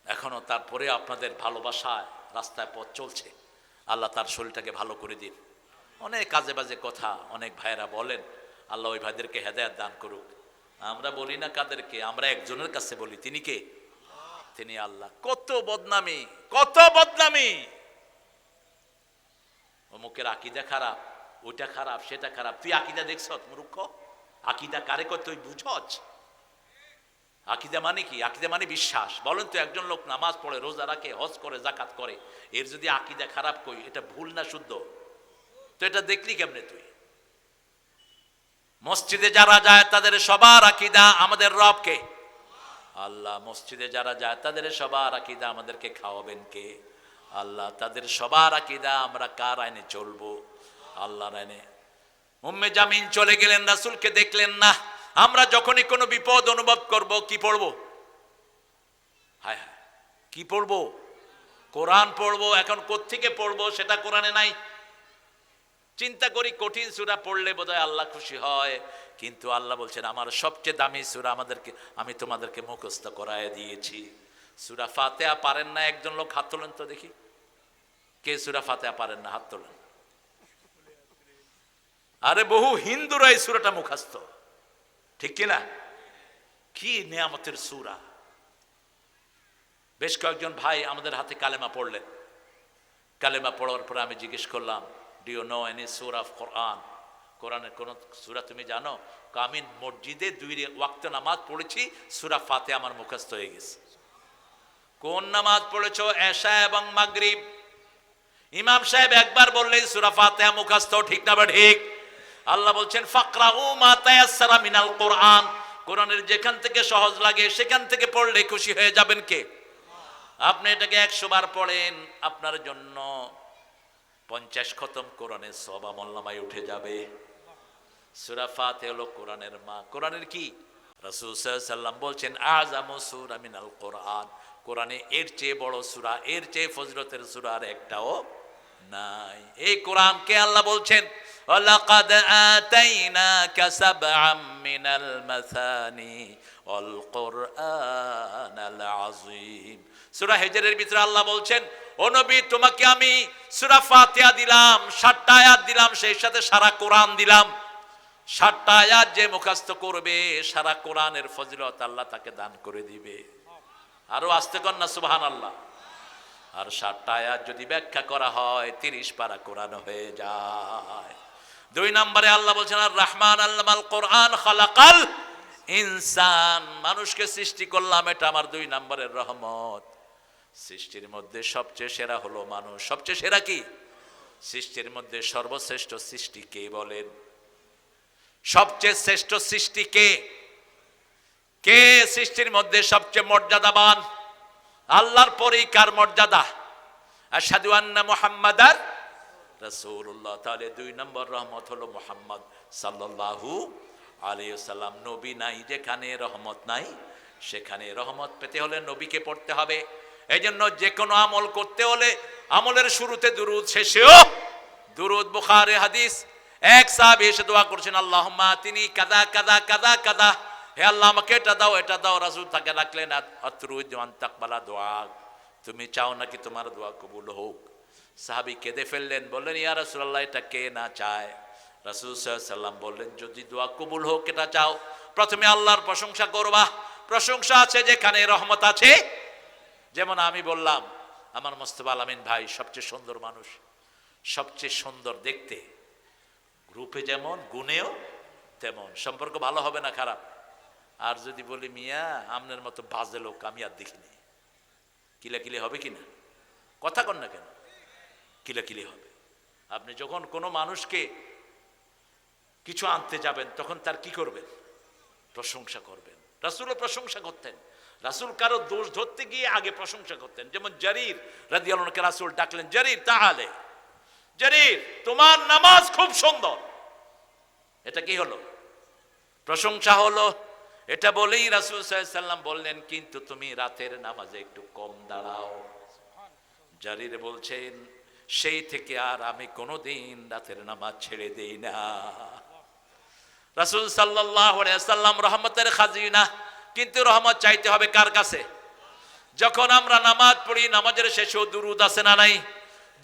এখনো তারপরে আপনাদের ভালোবাসায় রাস্তায় পথ চলছে। আল্লাহ তার শরীরটাকে ভালো করে দিন। অনেক কাজে বাজে কথা অনেক ভাইয়েরা বলেন, আল্লাহ ওই ভাইদেরকে হেদায়েত দান করুক। আমরা বলি না কাদেরকে, আমরা একজনের কাছে বলি, তিনি কে? তিনি আল্লাহ। কত বদনামি, কত বদনামি। অমুকের আকীদা খারাপ, ওইটা খারাপ, সেটা খারাপ। তুই আকীদা দেখছ মূর্খ? আকীদা কারে কয় তুই বুঝছ? আকীদা মানে কি? আকীদা মানে বিশ্বাস। বলেন তো, একজন লোক নামাজ পড়ে, রোজা রাখে, হজ করে, যাকাত করে, এর যদি আকীদা খারাপ কই, এটা ভুল না শুদ্ধ? তো এটা দেখলি কেমনে তুই? মসজিদে যারা যায় তাদের সবার আকীদা আমাদের রবকে আল্লাহ। মসজিদে যারা যায় তাদের সবার আকীদা আমাদেরকে খাওয়াবেন কে? আল্লাহ। তাদের সবার আকীদা আমরা কার আইনে চলবো? আল্লাহর আইনে। উম্মে জামিল চলে গেলেন, রাসূলকে দেখলেন না। আমরা যখনই কোনো বিপদ অনুভব করব, কি পড়বো? হায় হায়, কি পড়বো? কোরআন পড়বো। এখন কোত্থেকে পড়বো সেটা কোরআনে নাই। চিন্তা করি, কঠিন সূরা পড়লে বোধহয় আল্লাহ খুশি হয়, কিন্তু আল্লাহ বলছেন আমার সবচেয়ে দামি সূরা আমি তোমাদেরকে মুখস্থ করায় দিয়েছি। সূরা ফাতিহা পারেন না একজন লোক? হাত তোলেন তো দেখি, কে সূরা ফাতিহা পারেন না? হাত তোলেন। আরে বহু হিন্দুরা এই সূরাটা মুখস্থ, ঠিক কিনা? কি নিয়ামতের সূরা। বেশ কয়েকজন ভাই আমাদের হাতে কালেমা পড়লেন। কালেমা পড়ার পরে আমি জিজ্ঞেস করলাম, do you know any surah of Quran? কোরআনের কোন সূরা তুমি জানো? আমি মসজিদে 2 ওয়াক্ত নামাজ পড়েছি, সূরা ফাতিহা আমার মুখস্থ হয়ে গেছে। কোন নামাজ পড়েছো? এশা এবং মাগরিব। ইমাম সাহেব একবার বললেই সূরা ফাতিহা মুখস্থ, ঠিক না? ঠিক। আল্লাহ বলছেন ফাকরাউ মা তায়াসসারা মিনাল কোরআন। কোরআনের যেখান থেকে সহজ লাগে সেখান থেকে পড়লে খুশি হয়ে যাবেন কে? আপনি এটাকে 100 বার পড়েন, আপনার জন্য 50 খতম কোরআনের সওয়াব আমলনামায় উঠে যাবে। সূরা ফাতিহা হলো কোরআনের মা। কোরআনের কি? রাসূল সাল্লাল্লাহু আলাইহি ওয়াসাল্লাম বলছেন আযামু সূরা মিনাল কোরআন। কোরআনে এর চেয়ে বড় সূরা, এর চেয়ে ফজিলতের সূরা আর একটাও নাই। এই কোরআনকে আল্লাহ বলছেন ওয়ালাকাদ আতাইনাকা সাবআম মিনাল মাসানি ওয়াল কোরআনাল আযীম। সূরা হিজরের ভিতরে আল্লাহ বলছেন, ও নবী তোমাকে আমি সূরা ফাতিহা দিলাম, 60টা আয়াত দিলাম, সেই সাথে সারা কোরআন দিলাম। 60টা আয়াত যে মুখস্থ করবে সারা কোরআনের ফজিলত আল্লাহ তাকে দান করে দিবে। আরো আস্তে কর না সুবহানাল্লাহ। আর 60টা আয়াত যদি ব্যাখ্যা করা হয় 30 পারা কোরআন হয়ে যায়। 2 নম্বরে আল্লাহ বলছেন আর রহমান আল্লামাল কোরআন খালাকাল ইনসান, মানুষকে সৃষ্টি করলাম, এটা আমার 2 নম্বরের রহমত। সৃষ্টির মধ্যে সবচেয়ে সেরা হলো মানুষ। সবচেয়ে সেরা কি? সৃষ্টির মধ্যে সর্বশ্রেষ্ঠ সৃষ্টি কে বলেন? সবচেয়ে শ্রেষ্ঠ সৃষ্টি কে? কে সৃষ্টির মধ্যে সবচেয়ে মর্যাদাবান? আল্লাহর পরেই কার মর্যাদা? আশহাদু আন্না মুহাম্মাদার রাসূলুল্লাহ। তাহলে 2 নম্বর রহমত হলো মুহাম্মদ সাল্লাল্লাহু আলাইহি ওয়াসাল্লাম। নবী নাই যেখানে রহমত নাই সেখানে। রহমত পেতে হলে নবীকে পড়তে হবে। এই জন্য যে কোনো আমল করতে হলে আমলের শুরুতে দুরূদ, শেষেও দুরূদ। বুখারী হাদিস, এক সাহাবী এসে দোয়া করছেন, আল্লাহুম্মা আতিনি কাযা কাযা কাযা কাযা, হে আল্লাহ আমাকে এটা দাও এটা দাও। রাসূল তাকে ডাকলেন, আতরুজ আন তাকবালা দোয়া, তুমি চাও নাকি তোমার দোয়া কবুল হোক? সাহাবী কেঁদে ফেললেন, বললেন ইয়া রাসূলুল্লাহ এটা কে না চায়? রাসূল সাল্লাল্লাহু আলাইহি ওয়াসাল্লাম বললেন যদি দোয়া কবুল হোক এটা চাও, প্রথমে আল্লাহর প্রশংসা করবা। প্রশংসা আছে যেখানে রহমত আছে। যেমন আমি বললাম আমার মোস্তফা আল আমিন ভাই সবচেয়ে সুন্দর মানুষ, সবচেয়ে সুন্দর দেখতে, রূপে যেমন গুণেও তেমন। সম্পর্ক ভালো হবে না খারাপ? আর যদি বলি মিয়া আপনার মতো বাজে লোক আমি আর দেখিনি, কিলাকিলি হবে কিনা? কথা কন না কেন? কিলাকিলি হবে। আপনি যখন কোনো মানুষকে কিছু আনতে যাবেন তখন তার কি করবেন? প্রশংসা করবেন। রাসূলও প্রশংসা করতেন। রাসূল কারো দোষ ধরতে গিয়ে আগে প্রশংসা করতেন। যেমন জারির রাদিয়াল্লাহু আনহু কে রাসূল ডাকলেন, জারির তাআলে, জারির তোমার নামাজ খুব সুন্দর। এটা কি হলো? প্রশংসা হলো। এটা বলেই রাসূল সাল্লাল্লাহু আলাইহি ওয়াসাল্লাম বললেন কিন্তু তুমি রাতের নামাজে একটু কম দাঁড়াও। জারির বলছেন সেই থেকে আর আমি কোনোদিন রাতের নামাজ ছেড়ে দেই না। রাসূল সাল্লাল্লাহু আলাইহি ওয়াসাল্লাম রহমতের খাজিনা, কিন্তু রহমত চাইতে হবে কার কাছে? যখন আমরা নামাজ পড়ি নামাজের শেষেও দুরূদ আছে না নাই?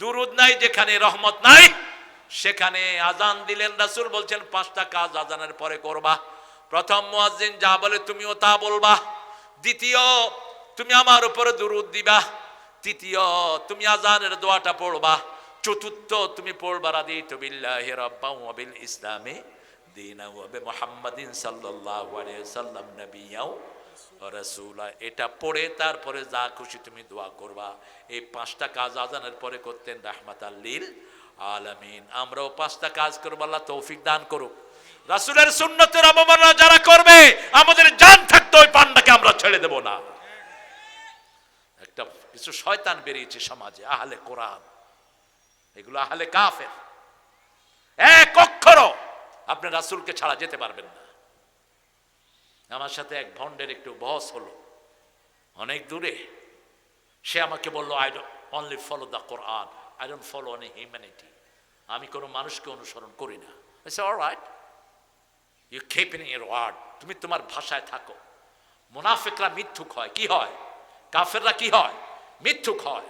দুরূদ নাই যেখানে রহমত নাই সেখানে। আজান দিলেন, রাসূল বলছেন 5টা কাজ আজানের পরে করবা। প্রথম মুয়াজ্জিন যা বলে তুমিও তা বলবা। দ্বিতীয় তুমি আমার উপরে দুরূদ দিবা। তৃতীয় তুমি আজানের দোয়াটা পড়বা। চতুর্থ তুমি পড়বা রাদিতু বিল্লাহি রাব্বান ওয়া বিল ইসলামি দীনা ওয়া বিমুহাম্মাদিন সাল্লাল্লাহু আলাইহি ওয়াসাল্লাম নবিয়্যা ওয়া রাসূলা। এটা পড়ে তারপরে যা খুশি তুমি দোয়া করবা। এই 5টা কাজ আজানের পরে করতেন রাহমাতাল লিল আলামিন। আমরাও 5টা কাজ করব, আল্লাহ তৌফিক দান করুক। রাসূলের সুন্নতের অবমাননা যারা করবে আমাদের জান থাকতে ওই পান্ডাকে আমরা ছেড়ে দেব না। একটা কিছু শয়তান বেরিয়েছে সমাজে, আহলে কোরআন, এগুলো আহলে কাফের। এক অক্ষরও আপনি রাসূলকে ছাড়া যেতে পারবেন না। আমার সাথে এক ভন্ডের একটু বহস হলো অনেক দূরে। সে আমাকে বলল I don't only follow the Quran, I don't follow any humanity. আমি কোনো মানুষকে অনুসরণ করি না। I said, all right, you keep in your word, তুমি তোমার ভাষায় থাকো। মুনাফিকরা মিথ্যুক হয়। কি হয়? কাফেররা কি হয়? মিথ্যুক হয়।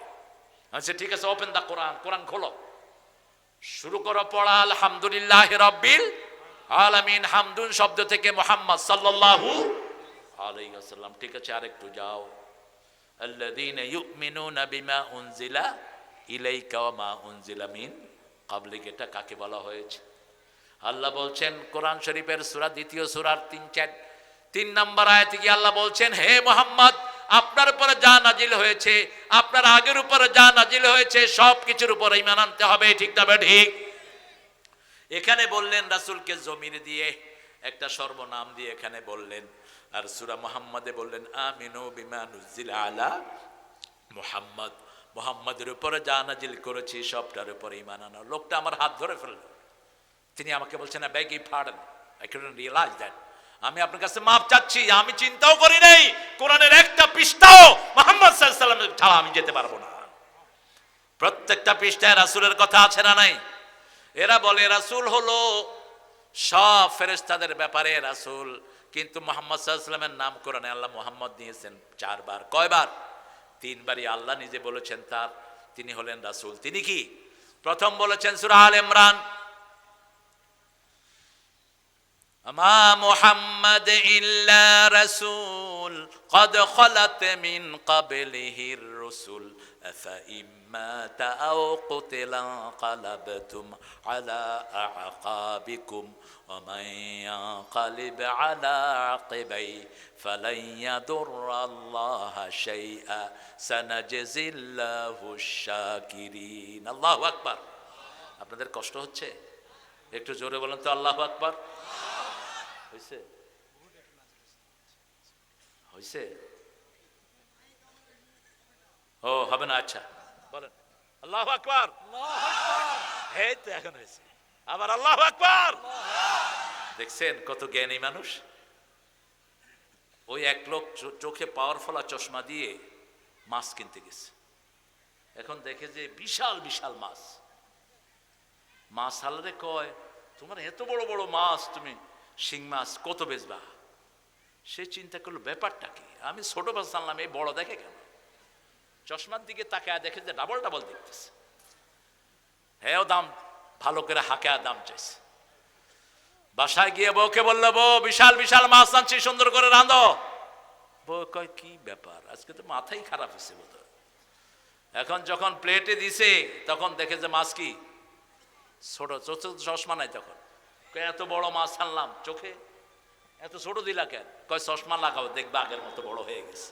আচ্ছা ঠিক আছে, ওপেন দা কোরআন, কোরআন খোলো, শুরু করো পড়া। আলহামদুলিল্লাহি রাব্বিল আলামিন। হামদুন শব্দ থেকে মুহাম্মদ সাল্লাল্লাহু আলাইহি ওয়াসাল্লাম। ঠিক আছে আরেকটু যাও। আল্লাযীনা ইউমিনুনা বিমা উনজিলা ইলাইকা ওয়া মা উনজিলা মিন ক্বাবলিক। এটা কাকে বলা হয়েছে? আল্লাহ বলছেন কোরআন শরীফের সূরা 2 সূরার 3 নম্বর আয়াতে কি আল্লাহ বলছেন, হে মুহাম্মদ আপনার উপরে যা নাজিল হয়েছে, আপনার আগের উপরে যা নাজিল হয়েছে সব কিছুর উপরে ঈমান আনতে হবে। ঠিক না ঠিক? এখানে বললেন রাসূলকে জমির দিয়ে একটা সর্বনাম দিয়ে এখানে বললেন। আর সূরা মুহাম্মাদে বললেন আমিনু বিমা নুজিলা আলা মুহাম্মদ, মুহাম্মাদের উপরে যা নাজিল করেছি সবটার উপরে ঈমান আনো। লোকটা আমার হাত ধরে ফেলল। তিনি আমাকে বলছেন I beg your pardon, I couldn't realize that, আমি আপনার কাছে মাপ চাচ্ছি, আমি চিন্তাও করি নাই কোরআনের একটা পৃষ্ঠাও মুহাম্মদ সাল্লাল্লাহু আলাইহি ওয়াসাল্লাম ছাড়া আমি যেতে পারবো না। প্রত্যেকটা পৃষ্ঠায় রাসূলের কথা আছে না নাই? এরা বলে রাসূল হলো সব ফেরেশতাদের ব্যাপারে রাসূল, কিন্তু মুহাম্মদ সাল্লাল্লাহু আলাইহি ওয়াসাল্লামের নাম কোরআনে আল্লাহ মুহাম্মদ নিয়েছেন 4 বার। কয়বার? 3 বারই আল্লাহ নিজে বলেছেন তার তিনি হলেন রাসূল। তিনি কি? প্রথম বলেছেন সূরা আল ইমরান, আমা মুহাম্মাদ ইল্লা রাসূল قد خلت من قبله الرسل أفإن أو قتل انقلبتم على أعقابكم ومن ينقلب على عقبيه فلن يضر الله شيئا سنجزي الله الشاكرين الله أكبر আপনাদের কষ্ট হচ্ছে? একটু জোরে বলেন তো আল্লাহু আকবার। হইছে হইছে? ও হবে না? আচ্ছা বলেন আল্লাহু আকবার। এই তো এখন হয়েছে আবার আল্লাহু আকবার। দেখছেন কত জ্ঞানী মানুষ। ওই এক লোক চোখে পাওয়ার ফলা চশমা দিয়ে মাছ কিনতে গেছে। এখন দেখে যে বিশাল বিশাল মাছ। মাছ হালরে কয়, তোমার এত বড় বড় মাছ, তুমি শিং মাছ কত বেচবা? সে চিন্তা করলো ব্যাপারটা কি, আমি ছোট মাছ আনলাম, এই বড় দেখে কেন? চশমার দিকে তাকায় দেখে যে ডাবল ডাবল দেখতেছে। হ্যাঁ দাম ভালো করে হাঁকা দাম চাইছে। বাসায় গিয়ে বউকে বললো, বউ বিশাল বিশাল মাছ আনছি, সুন্দর করে রাঁধো। বউ কয় কি ব্যাপার, আজকে তো মাথাই খারাপ হয়েছে বোধ। এখন যখন প্লেটে দিছে তখন দেখে যে মাছ কি ছোট, চশমা নাই। তখন এত বড় মাছ আনলাম, চোখে এত ছোট দিলা কেন? কয় চশমা লাগাও, দেখবা আগের মতো বড় হয়ে গেছে।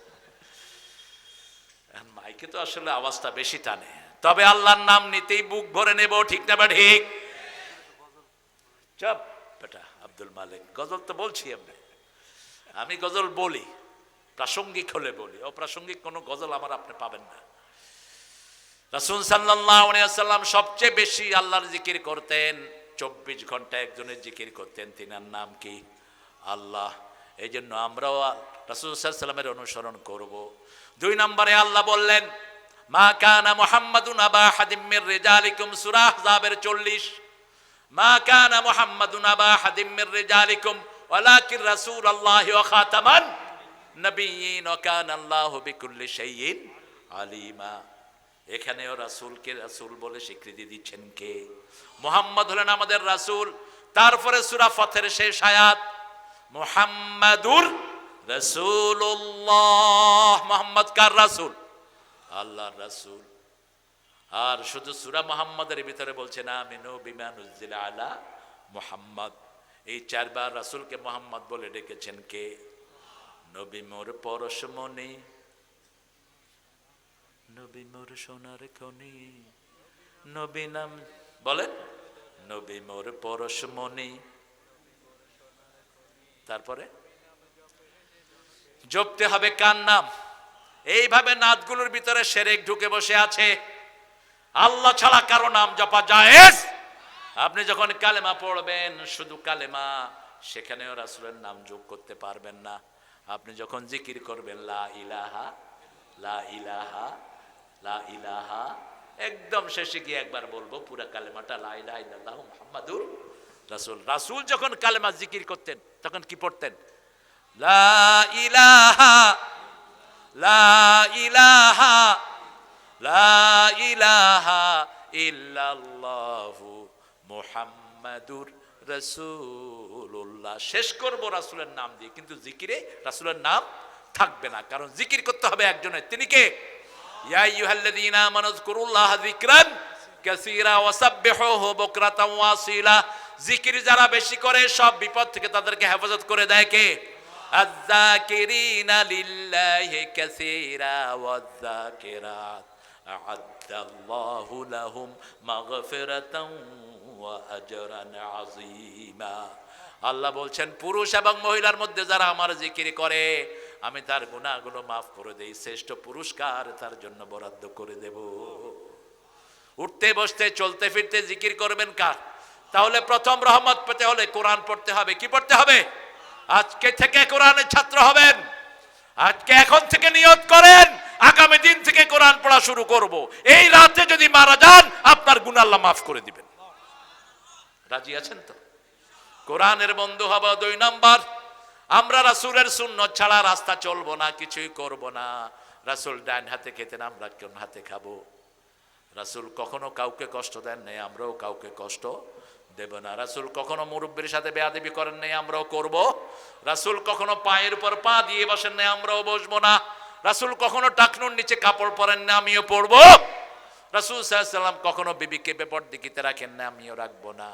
মাইকে তো আসলে আওয়াজটা বেশি টানে, তবে আল্লাহর নাম নিতেই বুক ভরে নেব, ঠিক না? ঠিক। চপ বেটা আব্দুল মালিক, গজল তো বলছি আমি গজল বলি, প্রাসঙ্গিক হলে বলি, অপ্রাসঙ্গিক কোনো গজল আমার আপনি পাবেন না। রাসূল সাল্লাল্লাহু আলাইহি ওয়াসাল্লাম সবচেয়ে বেশি আল্লাহর জিকির করতেন, 24 ঘন্টা একজনের জিকির করতেন, তিনার নাম কি? আল্লাহ। এই জন্য আমরাও রাসূল সাল্লাল্লাহু আলাইহি ওয়াসাল্লামের অনুসরণ করব। 2 নম্বরে আল্লাহ বললেন, মা কানা মুহাম্মাদুন আবা হাদিম মির রিজালিকুম, সূরা আহজাবের 40, মা কানা মুহাম্মাদুন আবা হাদিম মির রিজালিকুম ওয়ালাকিন রাসূলুল্লাহি ওয়া খাতামান নবিয়্যিন ওয়া কানা আল্লাহু বিকুল্লি শাইইন আলিমা। এখানেও রাসূলকে রাসূল বলে স্বীকৃতি দিচ্ছেন কে? মুহাম্মদ হলেন আমাদের রাসূল। তারপরে সূরা ফাতের শেষ আয়াত, মুহাম্মাদুর রাসূলুল্লাহ। মুহাম্মদ কার রাসূল? আল্লাহর রাসূল। আর শুধু সূরা মুহাম্মাদের ভিতরে বলছেন আমিনু বিমা নুজিলা আলা মুহাম্মদ। এই 4 বার রাসূলকে মুহাম্মদ বলে ডেকেছেন কে? নবী মোর পরশমণি, নবী মোর সোনার খনি, নবী নাম বলেন, নবী মোর পরশমণি। তারপরে জপতে হবে কার নাম? এইভাবে নাতগুলোর ভিতরে শিরক ঢুকে বসে আছে। আল্লাহ ছাড়া কারো নাম জপা জায়েজ। আপনি যখন কালেমা পড়বেন, শুধু কালেমা, সেখানেও রাসূলের নাম যোগ করতে পারবেন না। আপনি যখন জিকির করবেন লা ইলাহা লা ইলাহা লা ইলাহা, একদম শেষে গিয়ে একবার বলবো পুরা কালেমাটা, লা ইলাহা ইল্লাল্লাহু মুহাম্মাদুর রাসূল। রাসূল যখন কালেমা জিকির করতেন তখন কি পড়তেন? লা ইলাহা লা ইলাহা লা ইলাহা ইল্লাল্লাহু মুহাম্মাদুর রাসূলুল্লাহ। শেষ করব রাসূলের নাম দিয়ে, কিন্তু জিকিরে রাসূলের নাম থাকবে না, কারণ জিকির করতে হবে একজনের। তিনি কে? ইয়া আইয়ুহাল্লাযীনা আমানু যকুরুল্লাহা যিকরান কাসীরা ওয়াসাব্বিহুহু বুকরাতান ওয়া আসীলা। জিকির যারা বেশি করে সব বিপদ থেকে তাদেরকে হেফাজত করে দেয় কে? আয-যাকিরিনা লিল্লাহি কাসীরা ওয়ায-যাকিরাত আ'আদ্দাল্লাহু লাহুম মাগফিরাতান ওয়া আজরান আযীমা। আল্লাহ বলছেন, পুরুষ এবং মহিলার মধ্যে যারা আমার জিকির করে আমি তার গুনাহগুলো মাফ করে দেই, শ্রেষ্ঠ পুরস্কার তার জন্য বরাদ্দ করে দেব। উঠতে বসতে চলতে ফিরতে জিকির করবেন কার? তাহলে প্রথম রহমত পেতে হলে কোরআন পড়তে হবে। কি পড়তে হবে? আজকে থেকে কোরআনের ছাত্র হবেন। আজকে এখন থেকে নিয়ত করেন আগামী দিন থেকে কোরআন পড়া শুরু করব। এই রাতে যদি মারা যান আপনার গুনাহ আল্লাহ মাফ করে দিবেন। রাজি আছেন তো? কোরআনের বন্ধু হব। 2 নাম্বার, আমরা রাসূলের সুন্নত ছাড়া রাস্তা চলবো না, কিছুই করব না। রাসূল ডান হাতে খেতেন, আমরা কোন হাতে খাবো? রাসূল কখনো কাউকে কষ্ট দেন নাই, আমরাও কাউকে কষ্ট দেব না। রাসূল কখনো মুরব্বির সাথে বেয়াদবি করেন নাই, আমরাও করব। রাসূল কখনো পায়ের উপর পা দিয়ে বসেন নাই, আমরাও বসবো না। রাসূল কখনো টাকনুর নিচে কাপড় পরেন না, আমিও পরবো। রাসূল সাল্লাল্লাহু আলাইহি সাল্লাম কখনো বিবিকে বেপরদিকিতে রাখেন না, আমিও রাখবো না।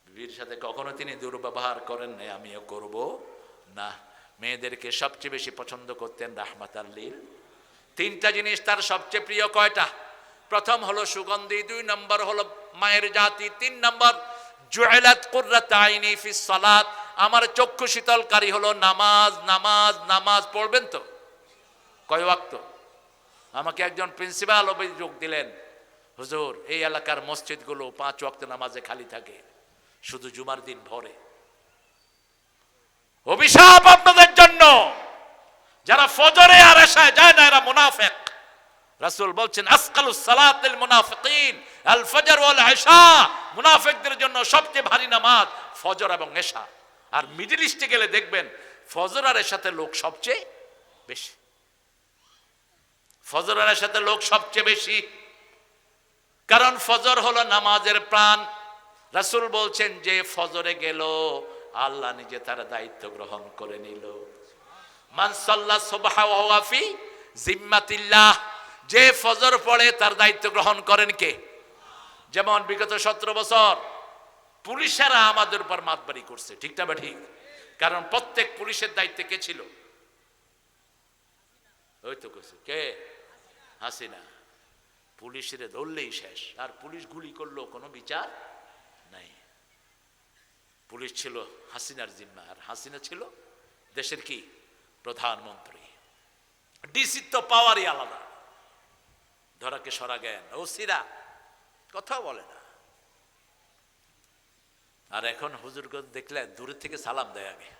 বিবির সাথে কখনো তিনি দুর্ব্যবহার করেন নাই, আমিও করব না। মেয়েদেরকে সবচেয়ে বেশি পছন্দ করতেন রাহমাতাল লিল। তিনটা জিনিস তার সবচেয়ে প্রিয়। কয়টা? প্রথম হলো সুগন্ধি, 2 নম্বর হলো মায়ের জাতি, 3 নম্বর জুইলাত কুররাত আইনি ফিস সালাত, আমার চক্ষু শীতলকারী হলো নামাজ। নামাজ নামাজ পড়বেন তো? কয় ওয়াক্ত? আমাকে একজন প্রিন্সিপাল অভিযোগ দিলেন, হুজুর এই এলাকার মসজিদগুলো 5 ওয়াক্ত নামাজে খালি থাকে, শুধু জুমার দিন ভরে। অভিশাপ আপনাদের জন্য, যারা ফজরে আর এশায় যায় না এরা মুনাফিক। রাসূল বলছেন আসকালুস সালাতিল মুনাফিকিন আল ফজর ওয়াল ইশা, মুনাফিকদের জন্য সবচেয়ে ভারী নামাজ ফজর এবং এশা। আর মিডল ইস্টে গেলে দেখবেন ফজর আর এশাতে লোক সবচেয়ে বেশি। ফজর আর এশাতে লোক সবচেয়ে বেশি, কারণ ফজর হলো নামাজের প্রাণ। রাসূল বলছেন যে ফজরে গেল, আল্লাহ নিজে তার দায়িত্ব গ্রহণ করে নিল। মান সাল্লা সুবহা ওয়া হুয়া ফি জিম্মাতিল্লাহ, যে ফজর পড়ে তার দায়িত্ব গ্রহণ করেন কে? যেমন বিগত 17 বছর পুলিশেরা আমাদের উপর মাতবাড়ি করছে, ঠিক না বা ঠিক? কারণ প্রত্যেক পুলিশের দায়িত্বে কে ছিল? ওই তো কইছে কে? হাসিনা। পুলিশের ধরলেই শেষ, আর পুলিশ গুলি করলো কোনো বিচার নাই। পুলিশ ছিল হাসিনার জিম্মা, আর হাসিনা ছিল দেশের কি? প্রধানমন্ত্রী। ডিসির তো পাওয়ারই আলাদা, ধরাকে সরা জ্ঞান, ওসিরা কথা বলে না। আর এখন হুজুর দেখলে দূরের থেকে সালাম দেয় আগে,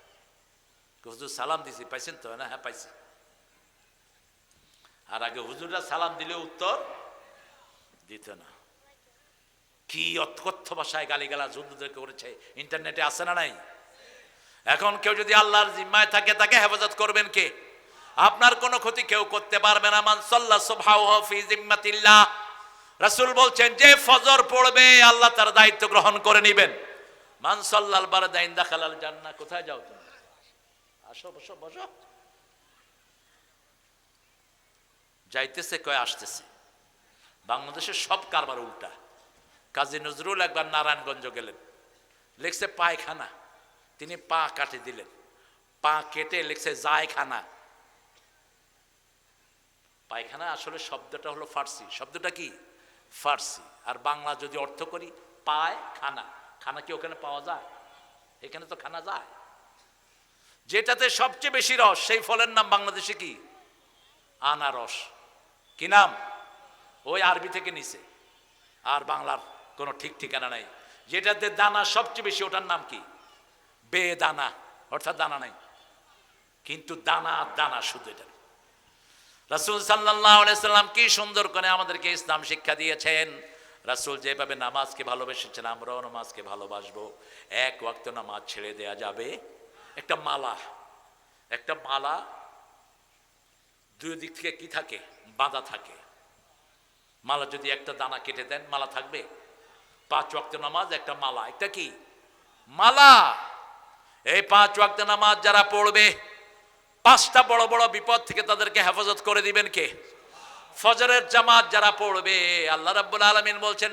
হুজুর সালাম দিছি, পাইছেন তো? না, হ্যাঁ পাইছি। আর আগে হুজুররা সালাম দিলে উত্তর দিত না। কি অকথ্য ভাষায় গালিগালাজ হুজুরদের করেছে, ইন্টারনেটে আছে না নাই? এখন কেউ যদি আল্লাহর জিম্মায় থাকে, তাকে হেফাজত করবেন কে? আপনার কোনো ক্ষতি কেউ করতে পারবে না। মান সাল্লা সুবহানাহু ফি জিম্মাতিল্লাহ, রাসূল বলছেন যে ফজর পড়বে আল্লাহ তার দায়িত্ব গ্রহণ করে নেবেন। মান সাল্লাল বারদাইন দাখালাল জান্নাহ। কোথায় যাও তুমি? আসো, বসো বসো। যাইতেছে কয় আসতেছে। বাংলাদেশের সব কারবার উল্টা। কাজী নজরুল একবার নারায়ণগঞ্জ গেলেন, লিখছে পায়খানা, তিনি পা কাটে দিলেন, পা কেটে লিখছে জায়খানা। পায়খানা আসলে শব্দটা হলো ফার্সি। শব্দটা কি? ফার্সি। আর বাংলা যদি অর্থ করি, পায় খানা। খানা কি ওখানে পাওয়া যায়? এখানে তো খানা যায়। যেটাতে সবচেয়ে বেশি রস, সেই ফলের নাম বাংলাদেশে কি? আনারস। কি নাম? ওই আরবি থেকে নিছে, আর বাংলার কোনো ঠিক ঠিকানা নাই। যেটাতে দানা সবচেয়ে বেশি, ওটার নাম কি? বেদানা, অর্থাৎ দানা নাই, কিন্তু দানা দানা শুধু। এটা রাসূল সাল্লাল্লাহু আলাইহি সাল্লাম কি সুন্দর করে আমাদেরকে ইসলাম শিক্ষা দিয়েছেন। রাসূল যেভাবে নামাজকে ভালোবেসেছেন, আমরাও নামাজকে ভালোবাসবো। 1 ওয়াক্ত নামাজ ছেড়ে দেয়া যাবে। একটা মালা, একটা মালা দুই দিক থেকে কি থাকে? বাঁধা থাকে। মালা যদি একটা দানা কেটে দেন, মালা থাকবে? 5 ওয়াক্ত নামাজ একটা মালা, একটা কি? মালা। এই 5 ওয়াক্ত নামাজ যারা পড়বে, 5টা বড় বড় বিপদ থেকে তাদেরকে হেফাজত করে দিবেন কে? ফজরের জামাত যারা পড়বে, আল্লাহ রাব্বুল আলামিন বলছেন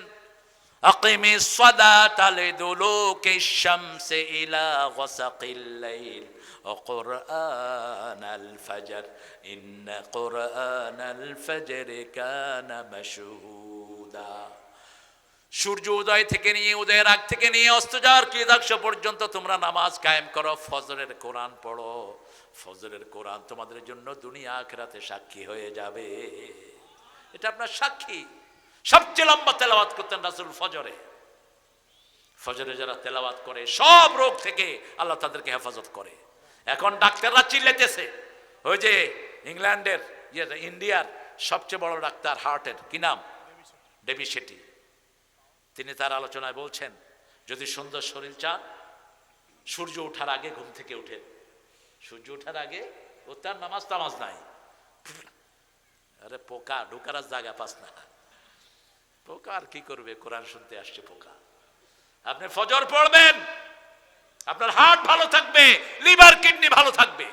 আকিমিস সালাতা লিদুলুকিশ শামসি ইলা গাসাকিল লাইল ওয়া কুরআনাল ফাজর ইন্না কুরআনাল ফাজরি কানা মাশহুদা। সূর্য উদয় থেকে নিয়ে, উদয়ের আগ থেকে নিয়ে অস্ত যাওয়ার কৃতাংশ পর্যন্ত তোমরা নামাজ কায়েম করো, ফজরের কোরআন পড়ো। ফজরের কোরআন তোমাদের জন্য দুনিয়া আখিরাতে সাক্ষী হয়ে যাবে। এটা আপনার সাক্ষী। সবচেয়ে লম্বা তেলাওয়াত করতেন রাসূল ফজরে। ফজরে যারা তেলাওয়াত করে সব রোগ থেকে আল্লাহ তাদেরকে হেফাজত করে। এখন ডাক্তাররা চিল্লাইতেছে, ওই যে ইংল্যান্ডের, ইন্ডিয়ার সবচেয়ে বড় ডাক্তার হার্টের, কি নাম? ডেভি শেট্টি। তিনি তার আলোচনায় বলছেন, যদি সুন্দর শরীর চান, সূর্য ওঠার আগে ঘুম থেকে উঠেন, সূর্য ওঠার আগে ও তার নামাজ টামাজ নাই। আরে পোকা ঢোকার জায়গা পাস না, পোকা আর কি করবে, কোরআন শুনতে আসছে পোকা। আপনি ফজর পড়বেন, আপনার হার্ট ভালো থাকবে, লিভার কিডনি ভালো থাকবে।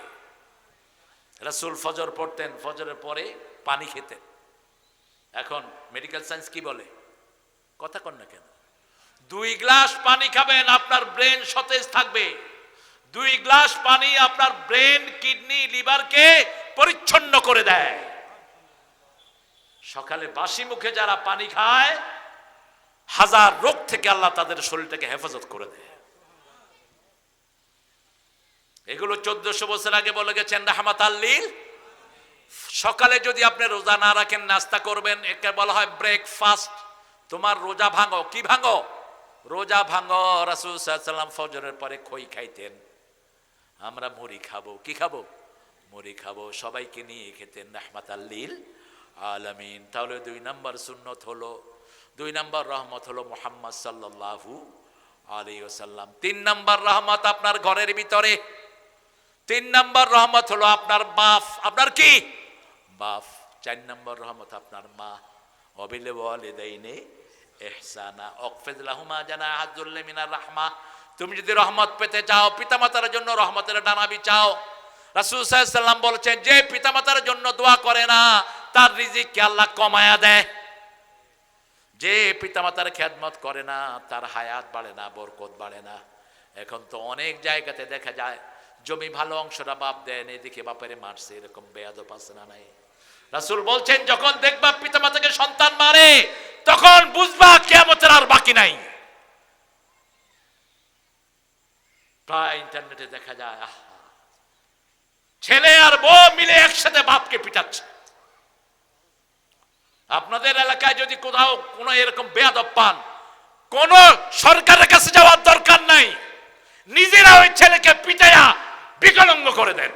রাসূল ফজর পড়তেন, ফজরের পরে পানি খেতেন। এখন মেডিকেল সায়েন্স কি বলে, কথা কন না কেন? 2 গ্লাস পানি খাবেন, আপনার ব্রেন সতেজ থাকবে। 2 গ্লাস পানি আপনার ব্রেন, কিডনি, লিভারকে পরিচ্ছন্ন করে দেয়। সকালে বাসি মুখে যারা পানি খায়, 1000 রোগ থেকে আল্লাহ তাদের শরীরটাকে হেফাজত করে দেয়। এগুলো 1400 বছর আগে বলে গেছেন রাহমাতাল লিল। সকালে যদি আপনি রোজা না রাখেন, নাস্তা করবেন, একে বলা হয় ব্রেকফাস্ট। তোমার রোজা ভাঙো। কি ভাঙো? রোজা ভাঙো। রাসূল সাল্লাল্লাহু আলাইহি ওয়াসাল্লাম ফজরের পরে খই খাইতেন, আমরা মুড়ি খাবো। কি খাবো? মুড়ি খাবো। সবাইকে নিয়ে খেতেন রাহমাতাল লিল আলামিন। তাহলে 2 নম্বর সুন্নত হলো, 2 নম্বর রহমত হলো মুহাম্মদ সাল্লাল্লাহু আলাইহি ওয়াসাল্লাম। 3 নম্বর রহমত আপনার ঘরের ভিতরে। 3 নম্বর রহমত হলো আপনার বাপ। আপনার কি? বাপ। 4 নম্বর রহমত আপনার মা। ওয়াবিল ওয়ালিদাইনি ইহসানা ওয়াকফিদ লাহুমা জানাহায যুল্লি মিনার রাহমা। তুমি যদি রহমত পেতে চাও, পিতামাতার জন্য রহমতের ডানা বিছাও। রাসূল সাল্লাল্লাহু আলাইহি ওয়াসাল্লাম বলেছেন, যে পিতামাতার জন্য দোয়া করে না, তার রিজিককে আল্লাহ কমায়া দেয়। যে পিতামাতার খেদমত করে না, তার হায়াত বাড়ে না, বরকত বাড়ে না। এখন তো অনেক জায়গাতে দেখা যায় জমি ভালো অংশটা বাপ দেন, এদিকে বাপেরে মারছে, এরকম বেয়াদব আছে না নাই? রাসূল বলছেন, যখন দেখবা পিতামাতাকে সন্তান মারে, তখন বুঝবা কিয়ামতের আর বাকি নাই। প্রায় ইন্টারনেটে দেখা যায় ছেলে আর বউ মিলে একসাথে বাপকে পিটাচ্ছে। আপনাদের এলাকায় যদি কোথাও কোনো এরকম বেয়াদব পান, কোন সরকারের কাছে যাওয়ার দরকার নাই, নিজেরা ওই ছেলেকে পিটায়া বিকলাঙ্গ করে দেন।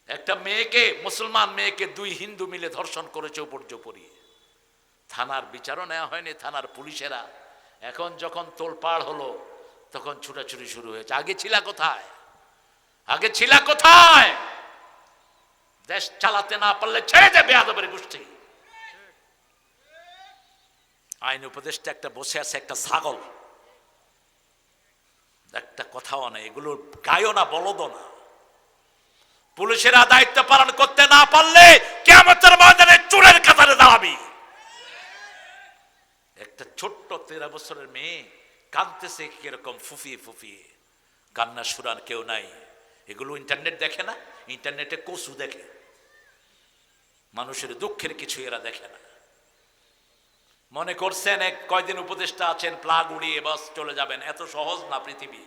একটা মেয়েকে, মুসলমান মেয়েকে 2 হিন্দু মিলে ধর্ষণ করেছে উপর্য পরিয়ে। থানার বিচারও নেওয়া হয়নি, থানার পুলিশেরা। এখন যখন তোলপাড় হলো, তখন ছুটাছুটি শুরু হয়েছে। আগে ছিলা কোথায়? আগে ছিলা কোথায়? দেশ চালাতে না পারলে ছেড়ে দে বেয়াদবের গোষ্ঠী। আইন উপদেষ্টা একটা বসে আছে, একটা ছাগল, একটা কথাও না। এগুলো গায়ও না, বলদও না। পুলিশেরা দায়িত্ব পালন করতে না পারলে কিয়ামতের ময়দানে চোরের কাতারে দাঁড়াবি। একটা ছোট্ট 13 বছরের মেয়ে কাঁদতেছে কিরকম ফুফিয়ে ফুফিয়ে, কান্না শুরার কেউ নাই। এগুলো ইন্টারনেট দেখে না, ইন্টারনেটে কসু দেখে, মানুষের দুঃখের কিছু এরা দেখে না। মনে করছেন এক কয়দিন উপদেষ্টা আছেন, প্লাগ উড়িয়ে বাস চলে যাবেন? এত সহজ না পৃথিবী।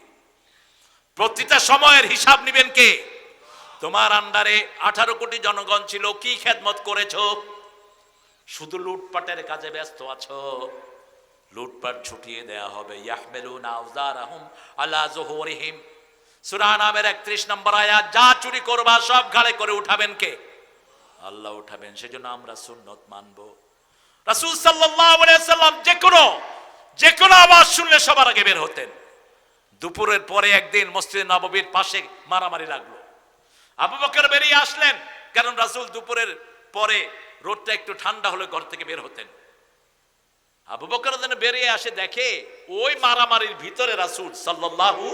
প্রতিটা সময়ের হিসাব নিবেন কে? তোমার আন্ডারে 18 কোটি জনগণ ছিল, কি খেদমত করেছো? শুধু লুটপাটের কাজে ব্যস্ত আছো। লুটপাট ছুটিয়ে দেয়া হবে। ইয়াহমিলুনা আওজারহুম আলা যুহুরিহিম, সূরা নামের 31 নম্বর আয়াত। যা চুরি করবা সব ঘাড়ে করে উঠাবেন কে? আল্লাহ উঠাবেন। সেজন্য আমরা সুন্নত মানব। রাসূল সাল্লাল্লাহু আলাইহি ওয়াসাল্লাম যে কোনো আওয়াজ শুনলে সবার আগে বের হতেন। দুপুরের পরে একদিন মসজিদে নববীর পাশে মারামারি লাগলো। আবু বকর বেরিয়ে আসলেন, কারণ রাসূল দুপুরের পরে রোদটা একটু ঠান্ডা হলে ঘর থেকে বের হতেন। আবু বকর যেন বেরিয়ে আসে, দেখে ওই মারামারির ভিতরে রাসূল সাল্লাল্লাহু।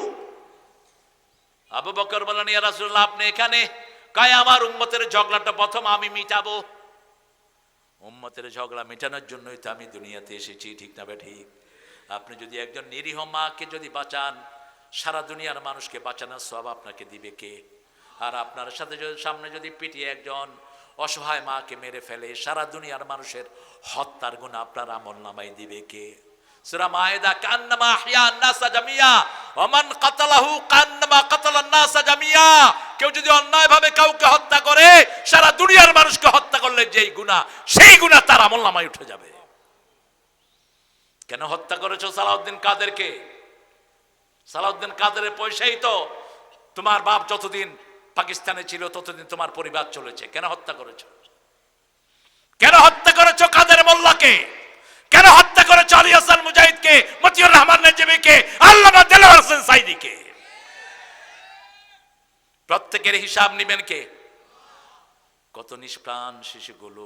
আবু বকর বলেন, ইয়া রাসূলুল্লাহ, আপনি এখানে? কয়, আমার উম্মতের ঝগড়াটা প্রথম আমি মিটাবো। উম্মতের ঝগড়া মেটানোর জন্যই তো আমি দুনিয়াতে এসেছি, ঠিক না ঠিক? আপনি যদি একজন নিরীহ মাকে যদি বাঁচান, সারা দুনিয়ার মানুষকে বাঁচানোর সওয়াব আপনাকে দিবে কে? আর আপনার সাথে সামনে যদি পিটিয়ে একজন অসহায় মাকে মেরে ফেলে, সারা দুনিয়ার মানুষের হত্যার গুনাহ আপনার আমলনামায় দিবে কে? সূরা মায়েদা, কান্নামা আহইয়া আন-নাস জামিয়া ওয়া মান কাতালাহু কান্নামা কাতালান নাস জামিয়া। কেউ যদি অন্যায়ভাবে কাউকে হত্যা করে, সারা দুনিয়ার মানুষকে হত্যা করলে যেই গুনাহ, সেই গুনাহ তার আমলনামায় উঠে যাবে। কেন হত্যা করেছো সালাউদ্দিন কাদেরকে? সালাউদ্দিন কাদেরের পয়সাই তো তোমার বাপ যতদিন পাকিস্তানে ছিল ততদিন তোমার পরিবার চলেছে। কেন হত্যা করেছো? কেন হত্যা করেছো কাদের মোল্লাকে? কেন হত্যা করেছো আলী হাসান মুজাহিদকে, মতিউর রহমান নজমীকে, আল্লামা দেলোয়ার হোসেন সাইদিকে? প্রত্যেকের হিসাব নিবেন কে? কত নিষ্প্রাণ শিশুগুলো।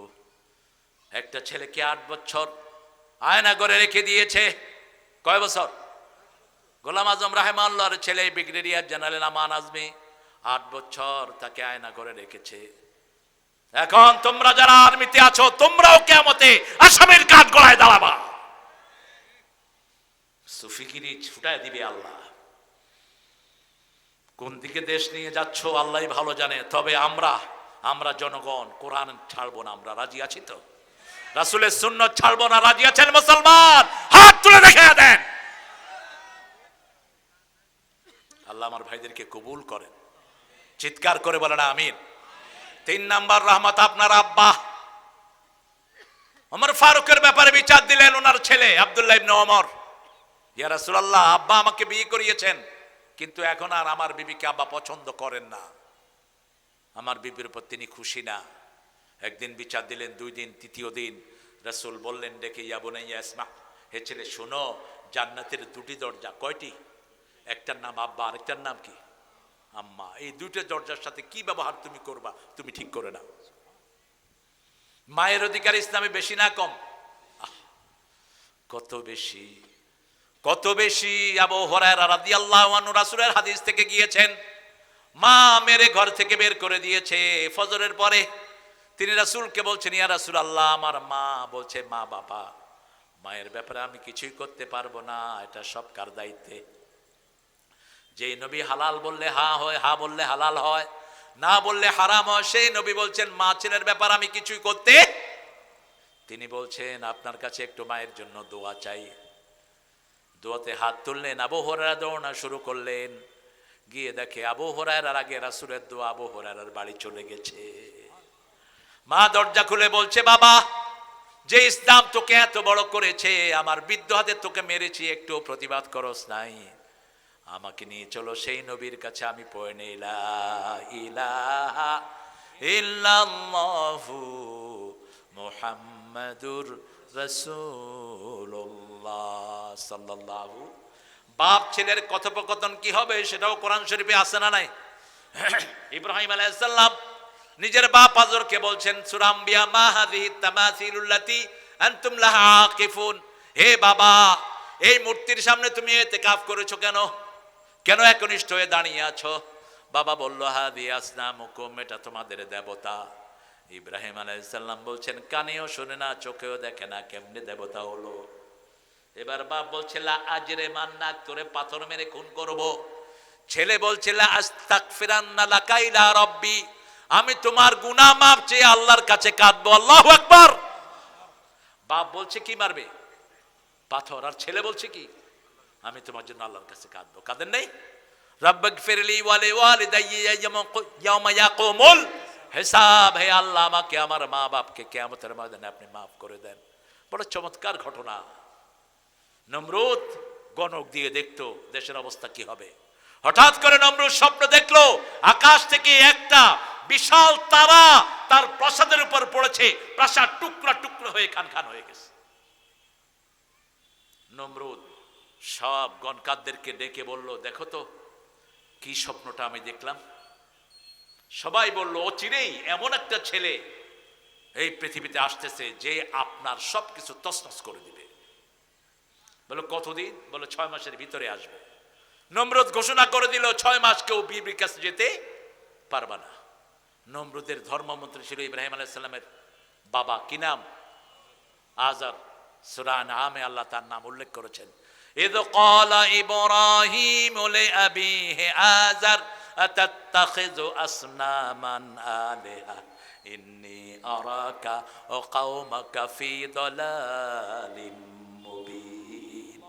একটা ছেলেকে 8 বছর আয়না করে রেখে দিয়েছে। কয় বছর? গোলাম আজম রাহেমাল্লাহর ছেলে ব্রিগেডিয়ার জেনারেল আমান আজমি 8 বছর তাকে আয়না করে রেখেছে। এখন তোমরা যারা আর্মিতে আছো, তোমরাও কিয়ামতে আসামির কাঠ গলায় দাঁড়াবা। সুফিগিরি ছুটায় দিবে আল্লাহ। কোন দিকে দেশ নিয়ে যাচ্ছ আল্লাহই ভালো জানে। তবে আমরা জনগণ কোরআন ছাড়বো না। আমরা রাজি আছি তো? রাসূলের সুন্নাত ছাড়বো না, রাজি আছেন মুসলমান? হাত তুলে দেখিয়ে দেন। আল্লাহ আমার ভাইদেরকে কবুল করেন। চিৎকার করে বলেন আমিন। 3 নাম্বার রহমত আপনার আব্বা ওমর ফারুকের ব্যাপারে বিচার দিলেন ওনার ছেলে আব্দুল্লাহ ইবনে ওমর। ইয়া রাসূলুল্লাহ, আব্বা আমাকে বিয়ে করিয়েছেন, কিন্তু এখন আর আমার বিবিকে আব্বা পছন্দ করেন না। আমার বিবির উপর তিনি খুশি না। একদিন বিচার দিলেন, 2 দিন, তৃতীয় দিন রাসূল বললেন ডেকে, ইয়া বুনাইয়া ইসমা, হে ছেলে শোনো, জান্নাতের 2টি দরজা। কয়টি? একটার নাম আব্বা, আরেকটার নাম কি? আম্মা। এই 2টা দরজার সাথে কি ব্যবহার তুমি করবা তুমি ঠিক করে নাও। মায়ের অধিকার ইসলামে বেশি না কম? কত বেশি, কত বেশি। আবু হুরায়রা রাদিয়াল্লাহু আনহু রাসূলের হাদিস থেকে গিয়েছেন, মা মেরে ঘর থেকে বের করে দিয়েছে ফজরের পরে। তিনি রাসূলকে বলছেন, ইয়া রাসূলুল্লাহ, আমার মা বলছে, মা বাবা, মায়ের ব্যাপারে আমি কিছুই করতে পারবো না, এটা সব কার দায়িত্বে? যেই নবী হালাল বললে হা হয়, হা বললে হালাল হয়, না বললে হারাম হয়, সেই নবী বলছেন মা ছেলের ব্যাপার আমি কিছুই করতে। তিনি বলছেন আপনার কাছে একটু মায়ের জন্য দোয়া চাই। দোয়াতে হাত তুললেন, আবু হুরায়রা দৌড়ানো শুরু করলেন। গিয়ে দেখে আবু হুরায়রার আগে রাসূলের দোয়া আবু হুরায়রার বাড়ি চলে গেছে। মা দরজা খুলে বলছে, বাবা, যে ইসলাম তোকে এত বড় করেছে, আমার বৃদ্ধ হাতে তোকে মেরেছি, একটু প্রতিবাদ করস নাই, আমাকে নিয়ে চলো সেই নবীর কাছে। আমি পড়ে নেই লা ইলাহা ইল্লাল্লাহু মুহাম্মাদুর রাসূলুল্লাহ সাল্লাল্লাহু। বাপ ছেলের কথোপকথন কি হবে সেটাও কোরআন শরীফে আছে না নাই? ইব্রাহিম আলাইহিস সালাম নিজের বাপ আজরকে বলছেন সূরা আম্বিয়া, মা হাযিহি তামাসিলুল্লাতী আনতুম লাহা আকিফুন। হে বাবা, এই মূর্তির সামনে তুমি ইতিকাফ করেছো কেন? কেন একনিষ্ঠ হয়ে দাঁড়িয়ে আছো? বাবা বলল, হাদি আসনামুকুম, এটা তোমাদের দেবতা। ইব্রাহিম আলাইহিস সালাম বলছেন, কানেও শুনে না, চোখেও দেখে না, কেমনে দেবতা হলো? এবার বাপ বলছে, লা আজরে মান্না, তোরে পাথর মেরে খুন করব। ছেলে বলছে, লা আস্তাগফিরান্না লাকা ইলা রাব্বি, আমি তোমার গুনাহ মাফ চেয়ে আল্লাহর কাছে কাঁদবো। আল্লাহু আকবার। বাপ বলছে কি মারবে? পাথর। আর ছেলে বলছে কি? আমি তোমার জন্য আল্লাহর কাছে কাঁদবো। কাঁদেন নাই? রাব্বিগফিরলি ওয়া লিওয়ালিদাইয়া ইয়াওমা ইয়াকুমুল হিসাব। হে আল্লাহ, আমাকে আমার মা বাপকে কিয়ামতের ময়দানে আপনি মাফ করে দেন। বড় চমৎকার ঘটনা। নমরুদ গণক দিয়ে দেখতো দেশের অবস্থা কি হবে। হঠাৎ করে নমরুদ স্বপ্ন দেখলো, আকাশ থেকে একটা বিশাল তারা তার প্রাসাদের উপর পড়েছে, প্রাসাদ টুকরা টুকরা হয়ে খান খান হয়ে গেছে। নমরুদ সব গণকারদেরকে ডেকে বলল, দেখো তো কি স্বপ্নটা আমি দেখলাম। সবাই বলল, অচিরেই এমন একটা ছেলে এই পৃথিবীতে আসতেছে যে আপনার সবকিছু তছনছ করে দিবে। বলো কতদিন? বলো 6 মাসের ভিতরে আসবে। নমরুদ ঘোষণা করে দিল 6 মাস কেউ বিবির কাছে যেতে পারবে না। নমরুদের ধর্মমন্ত্রী ছিল ইব্রাহিম আলাইহিস সালামের বাবা, কি নাম? আজার। সূরা আনআমে আল্লাহ তার নাম উল্লেখ করেছেন। ইয ক্বালা ইব্রাহিম লিআবিহি আজার আতাত্তাখিযু আসনামান আলিহা ইন্নী আরাকা ওয়া কওমাকা ফি দালালিম মুবিন।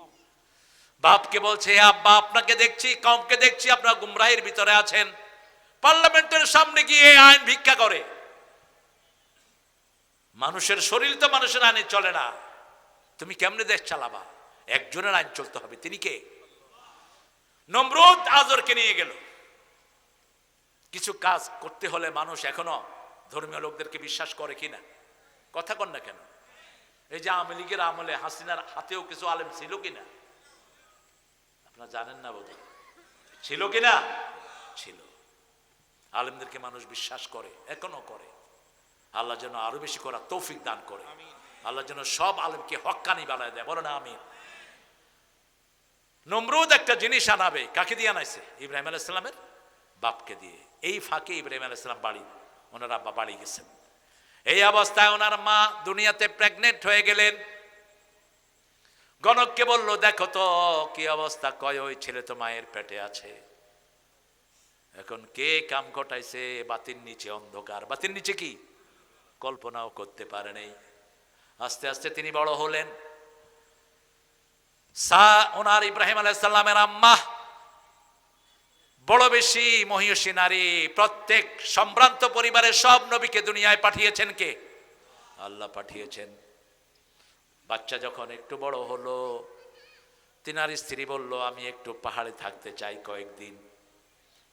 বাপকে বলছে, আব্বা, আপনাকে দেখছি, কওমকে দেখছি, আপনারা গুমরাহির ভিতরে আছেন। পার্লামেন্টের সামনে গিয়ে আইন ভিক্ষা করে। মানুষের শরীর তো মানুষের আইনে চলে না, তুমি কেমনে দেশ চালাবা? একজনের আইন চলতে হবে। তিনি কে? নমরুদ আজরকে নিয়ে গেল। কিছু কাজ করতে হলে মানুষ এখনো ধর্মীয় লোকদেরকে বিশ্বাস করে কিনা? কথা কন না কেন? এই যে আওয়ামী লীগের আমলে হাসিনার হাতেও কিছু আলেম ছিল কিনা? আপনারা জানেন না বোধহয়। ছিল কিনা? ছিল। আলেমদেরকে মানুষ বিশ্বাস করে, এখনো করে। আল্লাহ যেন আরো বেশি করার তৌফিক দান করে। আল্লাহ যেন সব আলেমকে হক্কানি বানায় দেয়, বলো না আমিন। নমরুদ একটা জিনিস আনাবে, কাকে দিয়ে আনাইছে? ইব্রাহিম আলাইহিস সালামের বাপকে দিয়ে। এই ফাঁকে ইব্রাহিম আলাইহিস সালাম বাড়ি, ওনার আব্বা বাড়ি গেছেন। এই অবস্থায় ওনার মা দুনিয়াতে প্রেগনেন্ট হয়ে গেলেন। গণককে বলল, দেখো তো কি অবস্থা। কয়, ওই ছেলে তো মায়ের পেটে আছে। এখন কে কাম ঘটাইছে? বাতির নিচে অন্ধকার। বাতির নিচে কি? কল্পনাও করতে পারে নাই। আস্তে আস্তে তিনি বড় হলেন। ওনার ইব্রাহিম আলাইহিস সালামের আম্মা বড় বেশি মহিষী নারী। প্রত্যেক সম্ভ্রান্ত পরিবারের সব নবীকে দুনিয়ায় পাঠিয়েছেন কে? আল্লাহ পাঠিয়েছেন। বাচ্চা যখন একটু বড় হলো, তিনার স্ত্রী বলল, আমি একটু পাহাড়ে থাকতে চাই কয়েকদিন।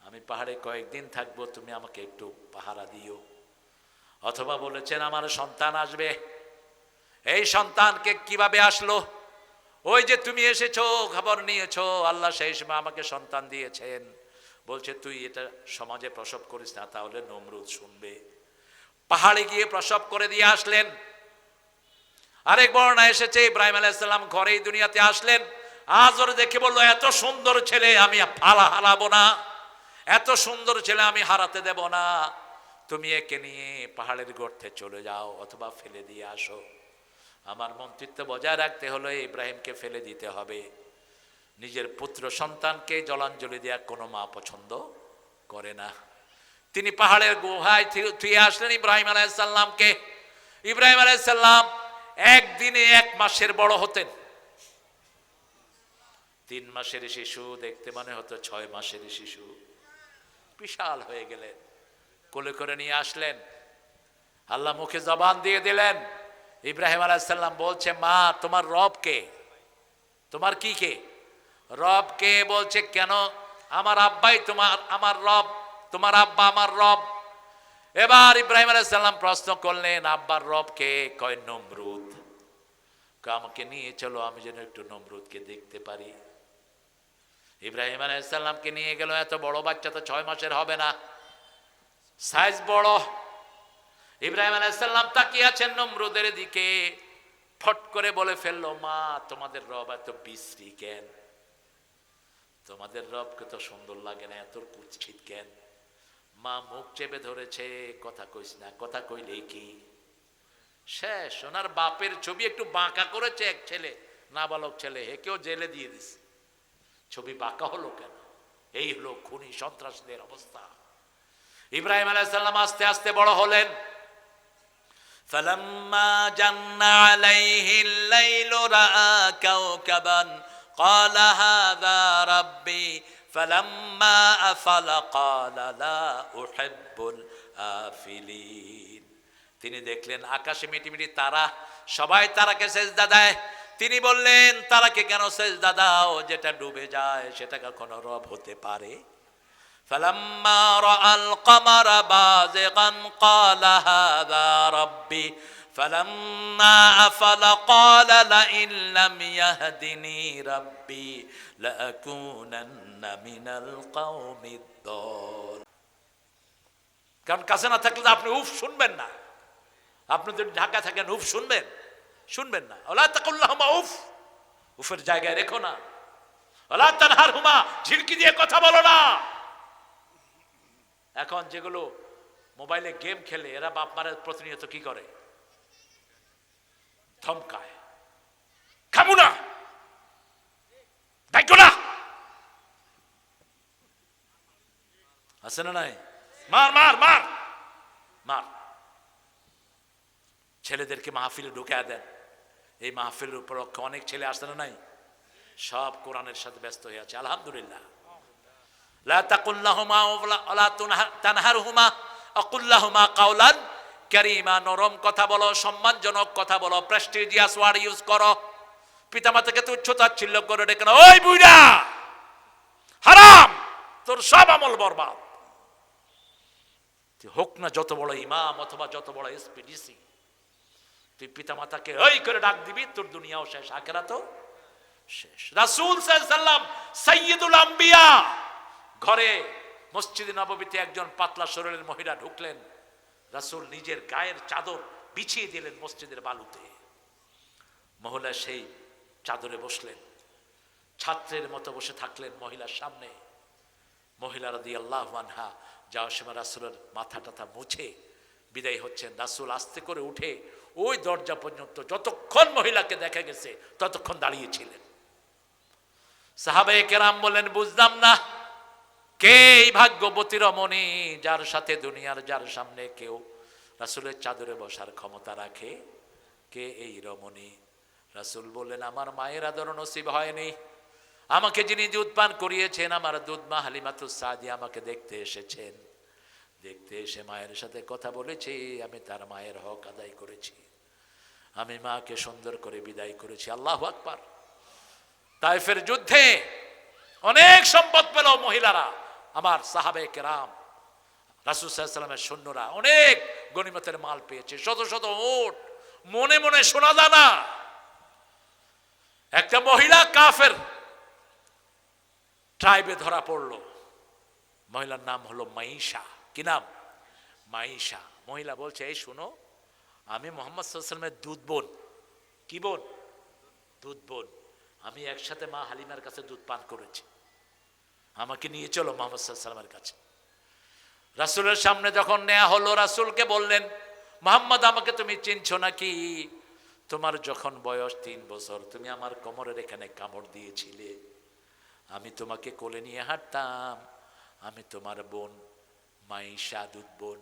আমি পাহাড়ে কয়েকদিন থাকবো, তুমি আমাকে একটু পাহারা দিও। অথবা বলেছেন, আমার সন্তান আসবে। এই সন্তানকে কিভাবে আসলো? ওই যে তুমি এসেছো, খবর নিয়েছো, আল্লাহ সেই সময় আমাকে সন্তান দিয়েছেন। বলছে, তুই এটা সমাজে প্রসব করিস না, তাহলে নমরুদ শুনবে। পাহাড়ে গিয়ে প্রসব করে দিয়ে আসলেন। আরেক বর্ণনা এসেছে, ইব্রাহিম আলাইহিস সালাম ঘরেই দুনিয়াতে আসলেন। আজর দেখে বলল, এত সুন্দর ছেলে আমি হারাবো না, এত সুন্দর ছেলে আমি হারাতে দেব না। তুমি একে নিয়ে পাহাড়ের গর্তে চলে যাও, অথবা ফেলে দিয়ে আসো। আমার মন্ত্রিত্ব বজায় রাখতে হলে ইব্রাহিমকে ফেলে দিতে হবে। নিজের পুত্র সন্তানকে জলাঞ্জলি দেওয়া কোনো মা পছন্দ করে না। তিনি পাহাড়ের গুহায় থুয়ে আসলেন ইব্রাহিম আলাইহিস সালামকে। ইব্রাহিম আলাইহিস সালাম একদিনে 1 মাসের বড় হতেন। 3 মাসের শিশু দেখতে মনে হতো 6 মাসের শিশু। বিশাল হয়ে গেলেন। কোলে করে নিয়ে আসলেন। আল্লাহ মুখে জবান দিয়ে দিলেন। ইব্রাহিম আলাইহিস সালাম বলছে, মা তোমার রব কে? তোমার কি কে? রব কে? বলছে, কেন? আমার আব্বাই আমার রব, তোমার আব্বা আমার রব। এবার ইব্রাহিম আলাইহিস সালাম প্রশ্ন করলেন, আব্বার রব কে? কয়, নমরুদ। আমাকে নিয়ে চলো, আমি যেন একটু নমরুদকে দেখতে পারি। ইব্রাহিম আলাইহিস সালামকে নিয়ে গেল। এত বড় বাচ্চা তো 6 মাসের হবে না, সাইজ বড়। ইব্রাহিম আলাইহিস সালাম তাকিয়ে আছেন নমরুদের দিকে। ফট করে বলে ফেললো, মা তোমাদের রব এত বিশ্রী কেন? তোমাদের রবকে তো সুন্দর লাগে না, এত কুৎসিত কেন? মা মুখ চেপে ধরেছে, কথা কইস না, কথা কইলে কি শেষ। ওনার বাপের ছবি একটু বাঁকা করেছে এক ছেলে, নাবালক ছেলে, হেকেও জেলে দিয়ে দিছে। ছবি বাঁকা হলো কেন? এই হলো খুনি সন্ত্রাসীদের অবস্থা। ইব্রাহিম আলাইহিস সালাম আস্তে আস্তে বড় হলেন। ফালাম্মা জান্না আলাইহিল লাইলু রাআ কাওকাবান ক্বালা হাযা রাব্বি ফালাম্মা আফালা ক্বালা লা উহিব্বুল আফিলিন। তিনি দেখলেন আকাশে মিটিমিটি তারা, সবাই তারাকে সেজদা দেয়। তিনি বললেন, তারাকে কেন সেজদা দাও? যেটা ডুবে যায় সেটা কখনো রব হতে পারে? فلما رأى القمر بازغا قال هذا ربي فلما أفل قال لئن لم يهدني ربي لأكونن من القوم الضالين। কারণ কাছে না থাকলে আপনি উফ শুনবেন না। আপনি যদি ঢাকা থাকেন উফ শুনবেন না। ওলা তাকুল্লাহুমা উফ, উফের জায়গায় রেখো না। ওলা তানহারহুমা, ঝিড়কি দিয়ে কথা বলো না। এখন যেগুলো মোবাইলে গেম খেলে, এরা বাপ মারা প্রতিনিয়ত কি করে? ধমকায়, খাবো না, দেখো না, আছে না নাই? মার মার মার মার। ছেলেদেরকে মাহফিলে ঢুকিয়ে দেন। এই মাহফিলের উপলক্ষে অনেক ছেলে আসে না নাই? সব কোরআনের সাথে ব্যস্ত হয়ে আছে। আলহামদুলিল্লাহ। লা তাকুল্লাহুমা ওয়ালা তানহারহুমা আকুল্লাহুমা কাওলান কারীমা। নরম কথা বলো, সম্মানজনক কথা বলো, প্রেস্টিজিয়াস ওয়ার্ড ইউজ করো। পিতামাতাকে তুচ্ছ তাচ্ছিল্য করে ডেকে না, ওই বুইড়া হারাম, তোর সব আমল বরবাদ। হোক না যত বড় ইমাম অথবা যত বড় এসপিডিসি, তুই পিতামাতাকে ওই করে ডাক দিবি, তোর দুনিয়াও শেষ, আখিরাতও শেষ। রাসূল সাল্লাল্লাহু আলাইহি ওয়াসাল্লাম সাইয়্যিদুল আম্বিয়া, ঘরে মসজিদে নববীতে একজন পাতলা শরীরের মহিলা ঢুকলেন, রাসূল নিজের গায়ের চাদর বিছিয়ে দিলেন মসজিদের বালুতে। মহিলা সেই চাদরে বসলেন, ছাত্রের মতো বসে থাকলেন মহিলার সামনে। মহিলা রাদিয়াল্লাহু আনহা যাওয়ার সময় রাসূলের মাথা টাথা মুছে বিদায় হচ্ছেন। রাসূল আস্তে করে উঠে ওই দরজা পর্যন্ত যতক্ষণ মহিলাকে দেখা গেছে ততক্ষণ দাঁড়িয়েছিলেন। সাহাবায়ে কেরাম বললেন, বুঝলাম না কে এই ভাগ্যবতী রমণী যার সাথে দুনিয়ার যার সামনে কেউ রাসূলের চাদরে বসার ক্ষমতা রাখে, কে এই রমণী? রাসূল বললেন, আমার মায়ের আদর নসিব হয়নি, আমাকে যিনি দুধ পান করিয়েছেন আমার দুধমা হালিমাতুস সাদিয়া আমাকে দেখতে এসেছেন। দেখতে এসে মায়ের সাথে কথা বলেছি, আমি তার মায়ের হক আদায় করেছি, আমি মাকে সুন্দর করে বিদায় করেছি। আল্লাহু আকবার। তায়েফের যুদ্ধে অনেক সম্পদ পেল মহিলারা, আমার সাহাবে কেরাম, রাসূল সাল্লাল্লাহু আলাইহি ওয়াসাল্লামের সৈন্যরা অনেক গনিমতের মাল পেয়েছে, শত শত উট। মনে মনে শোনা যায় না, একটা মহিলা কাফের ট্রাইবে ধরা পড়লো। মহিলার নাম হলো মাইশা। কি নাম? মাইশা। মহিলা বলছে, এই শুনো, আমি মুহাম্মদ সাল্লাল্লাহু আলাইহি ওয়াসাল্লামের দুধ বোন। কি বোন? দুধ বোন। আমি একসাথে মা হালিমার কাছে দুধ পান করেছি, আমাকে নিয়ে চলো মুহাম্মদ সাল্লাল্লাহু আলাইহি ওয়াসাল্লামের কাছে। রাসূলের সামনে যখন নেওয়া হলো, রাসূলকে বললেন, মুহাম্মদ আমাকে তুমি চিনছো নাকি? তোমার যখন বয়স 3 বছর তুমি আমার কোমরের এখানে কামড় দিয়েছিলে, আমি তোমাকে কোলে নিয়ে হাঁটতাম, আমি তোমার বোন মাইশা, দুধ বোন।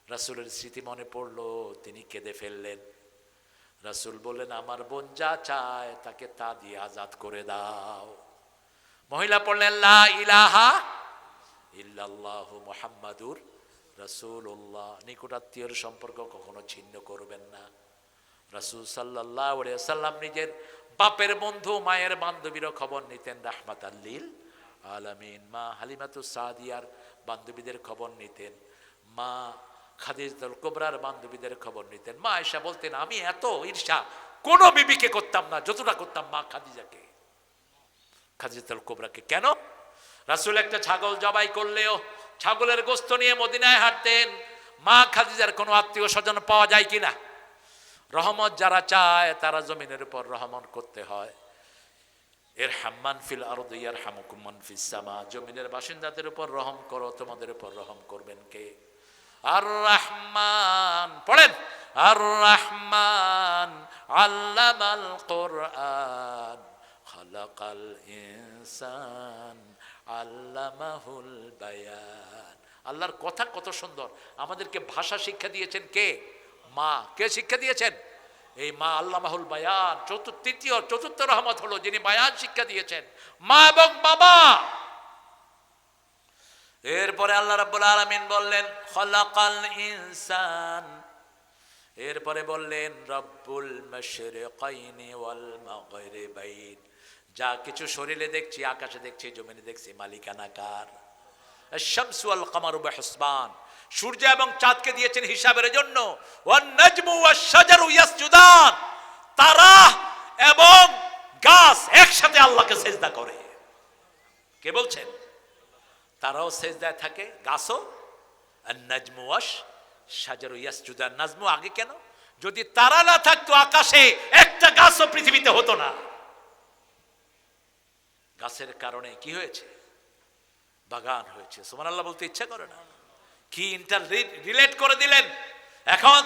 রাসূলের স্মৃতি মনে পড়লো, তিনি কেঁদে ফেললেন। রাসূল বললেন, আমার বোন যা চায় তাকে তা দিয়ে আজাদ করে দাও। মহিলা পড়লেন, লা ইলাহা ইল্লাল্লাহু মুহাম্মাদুর রাসূলুল্লাহ। নিকটাত্মীয়র সম্পর্ক কখনো ছিন্ন করবেন না। রাসূল সাল্লাল্লাহু আলাইহি ওয়াসাল্লাম নিজের বাপের বন্ধু মায়ের বান্ধবীরও খবর নিতেন, রাহমাতাল লিল আলামিন। মা হালিমাতুস সাদিয়ার বান্ধবীদের খবর নিতেন, মা খাদিজাতুল কুবরার বান্ধবীদের খবর নিতেন। মা আয়েশা বলতেন, আমি এত ঈর্ষা কোন বিবিকে করতাম না যতটা করতাম মা খাদিজাকে, খাদিজাতুল কুবরাকে। কেন? রাসূল একটা ছাগল জবাই করলেও ছাগলের গোশত নিয়ে মদিনায় হাঁটতেন। মা খাদিজার কোনো আত্মীয় স্বজন পাওয়া যায় কিনা? রহমত যারা চায় তারা জমিনের উপর রহমত করতে হয়। ইরহাম ফিল আরদি ইয়ারহামুকুম মান ফিস সামা। জমিনের বাসিন্দাদের উপর রহম করো, তোমাদের উপর রহম করবেন কে? আর রহমান। পড়েন, আর রহমান আল্লামাল কুরআন খালাকাল ইনসান আল্লামাহুল বায়ান। আল্লাহর কথা কত সুন্দর। আমাদেরকে ভাষা শিক্ষা দিয়েছেন কে? মা। কে শিক্ষা দিয়েছেন? এই মা। আল্লামাহুল বায়ান। চতুর্থ রহমত হলো যিনি বায়ান শিক্ষা দিয়েছেন, মা এবং বাবা। এরপরে আল্লাহ রাব্বুল আলামিন বললেন খালাকাল ইনসান। এরপরে বললেন রব্বুল মাশরিকাইনি ওয়াল মাগরিবাইন। যা কিছু শরীরে দেখছি, আকাশে দেখছি, জমিনে দেখছি, মালিকানা কার? আশ-শামসু ওয়াল কামারু বিহিসবান। সূর্য এবং চাঁদকে দিয়েছেন হিসাবের জন্য। ওয়ান নাজমু ওয়াশ-শাজারু ইয়াসজুদান। তারা এবং গাছ একসাথে আল্লাহকে সিজদা করে। কে বলছেন? তারাও সিজদায় থাকে, গাছও। আন-নাজমু ওয়াশ-শাজারু ইয়াসজুদান। নাজমু আগে কেন? যদি তারা না থাকতো আকাশে একটা গাছও পৃথিবীতে হতো না। গাছের কারণে কি হয়েছে? বাগান হয়েছে। সুবহানাল্লাহ বলতে ইচ্ছা করে না? কি ইন্টার রিলেট করে দিলেন। এখন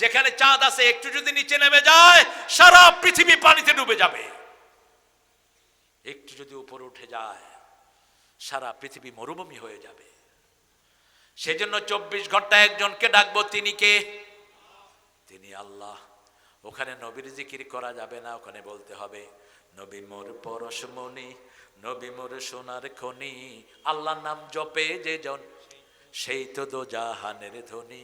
যেখানে চাঁদ আছে একটু যদি নিচে নেমে যায় সারা পৃথিবী পানিতে ডুবে যাবে। একটু যদি উপরে উঠে যায় সারা পৃথিবী মরুভূমি হয়ে যাবে। সেজন্য 24 ঘন্টা একজনকে ডাকবো, তিনি কে? তিনি আল্লাহ। ওখানে নবীর জিকির করা যাবে না, ওখানে বলতে হবে নবী মোর পরশমণি, নবী মোর সোনার খনি, আল্লাহর নাম জপে যে জন সেই তো দোজাহানের ধনী।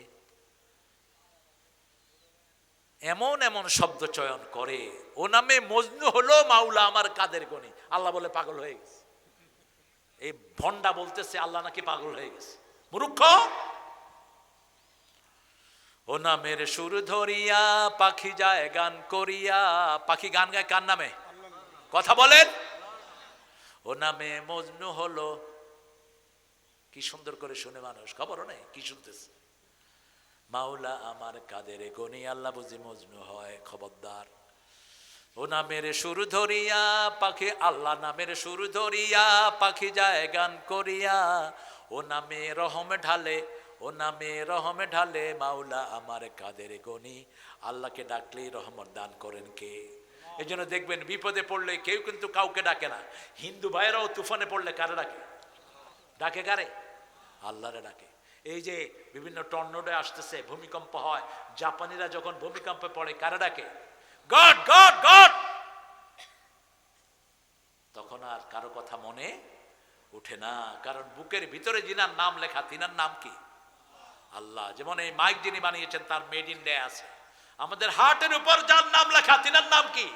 এমন এমন শব্দ চয়ন করে, ও নামে মজনু হলো মাওলা আমার কাদের গনি। আল্লাহ বলে পাগল হয়ে গেছে। এই ভন্ডা বলতেছে আল্লাহ নাকি পাগল হয়ে গেছে। মূর্খ। ও নামের সুর ধরিয়া পাখি যায় গান করিয়া। পাখি গান গায় কার নামে? কথা বলেন। ও নামে মজনু হলো কি সুন্দর করে শুনে মানুষ, খবরও নেই কি শুনতেছে। মাওলা আমার কাদের গনি, আল্লাহ বুঝি মজনু হয়, খবরদার। ও নামের সুর ধরিয়া পাখি, আল্লাহ নামের সুর ধরিয়া পাখি যায় গান করিয়া, ও নামে রহম ঢালে, ও নামে রহম ঢালে, মাওলা আমার কাদের গনি। আল্লাহকে ডাকলেই রহমত দান করেন কে? এই জন্য দেখবেন বিপদে পড়লে কেউ কিন্তু কাউকে ডাকে না। হিন্দু ভাইয়েরাও তুফানে পড়লে কারে ডাকে? ডাকে কারে? আল্লাহরে ডাকে। এই যে বিভিন্ন টর্নেডো আসতেছে, ভূমিকম্প হয়, জাপানিরা যখন ভূমিকম্পে পড়ে কারে ডাকে? God god god. তখন আর কারো কথা মনে উঠে না, কারণ বুকের ভিতরে যিনার নাম লেখা তিনার নাম কি? আল্লাহ। যেমন এই মাইক যিনি বানিয়েছেন তার মেড ইন ইন্ডিয়া আছে। আমাদের হার্টের উপর যার নাম লেখা তিনার নাম কি?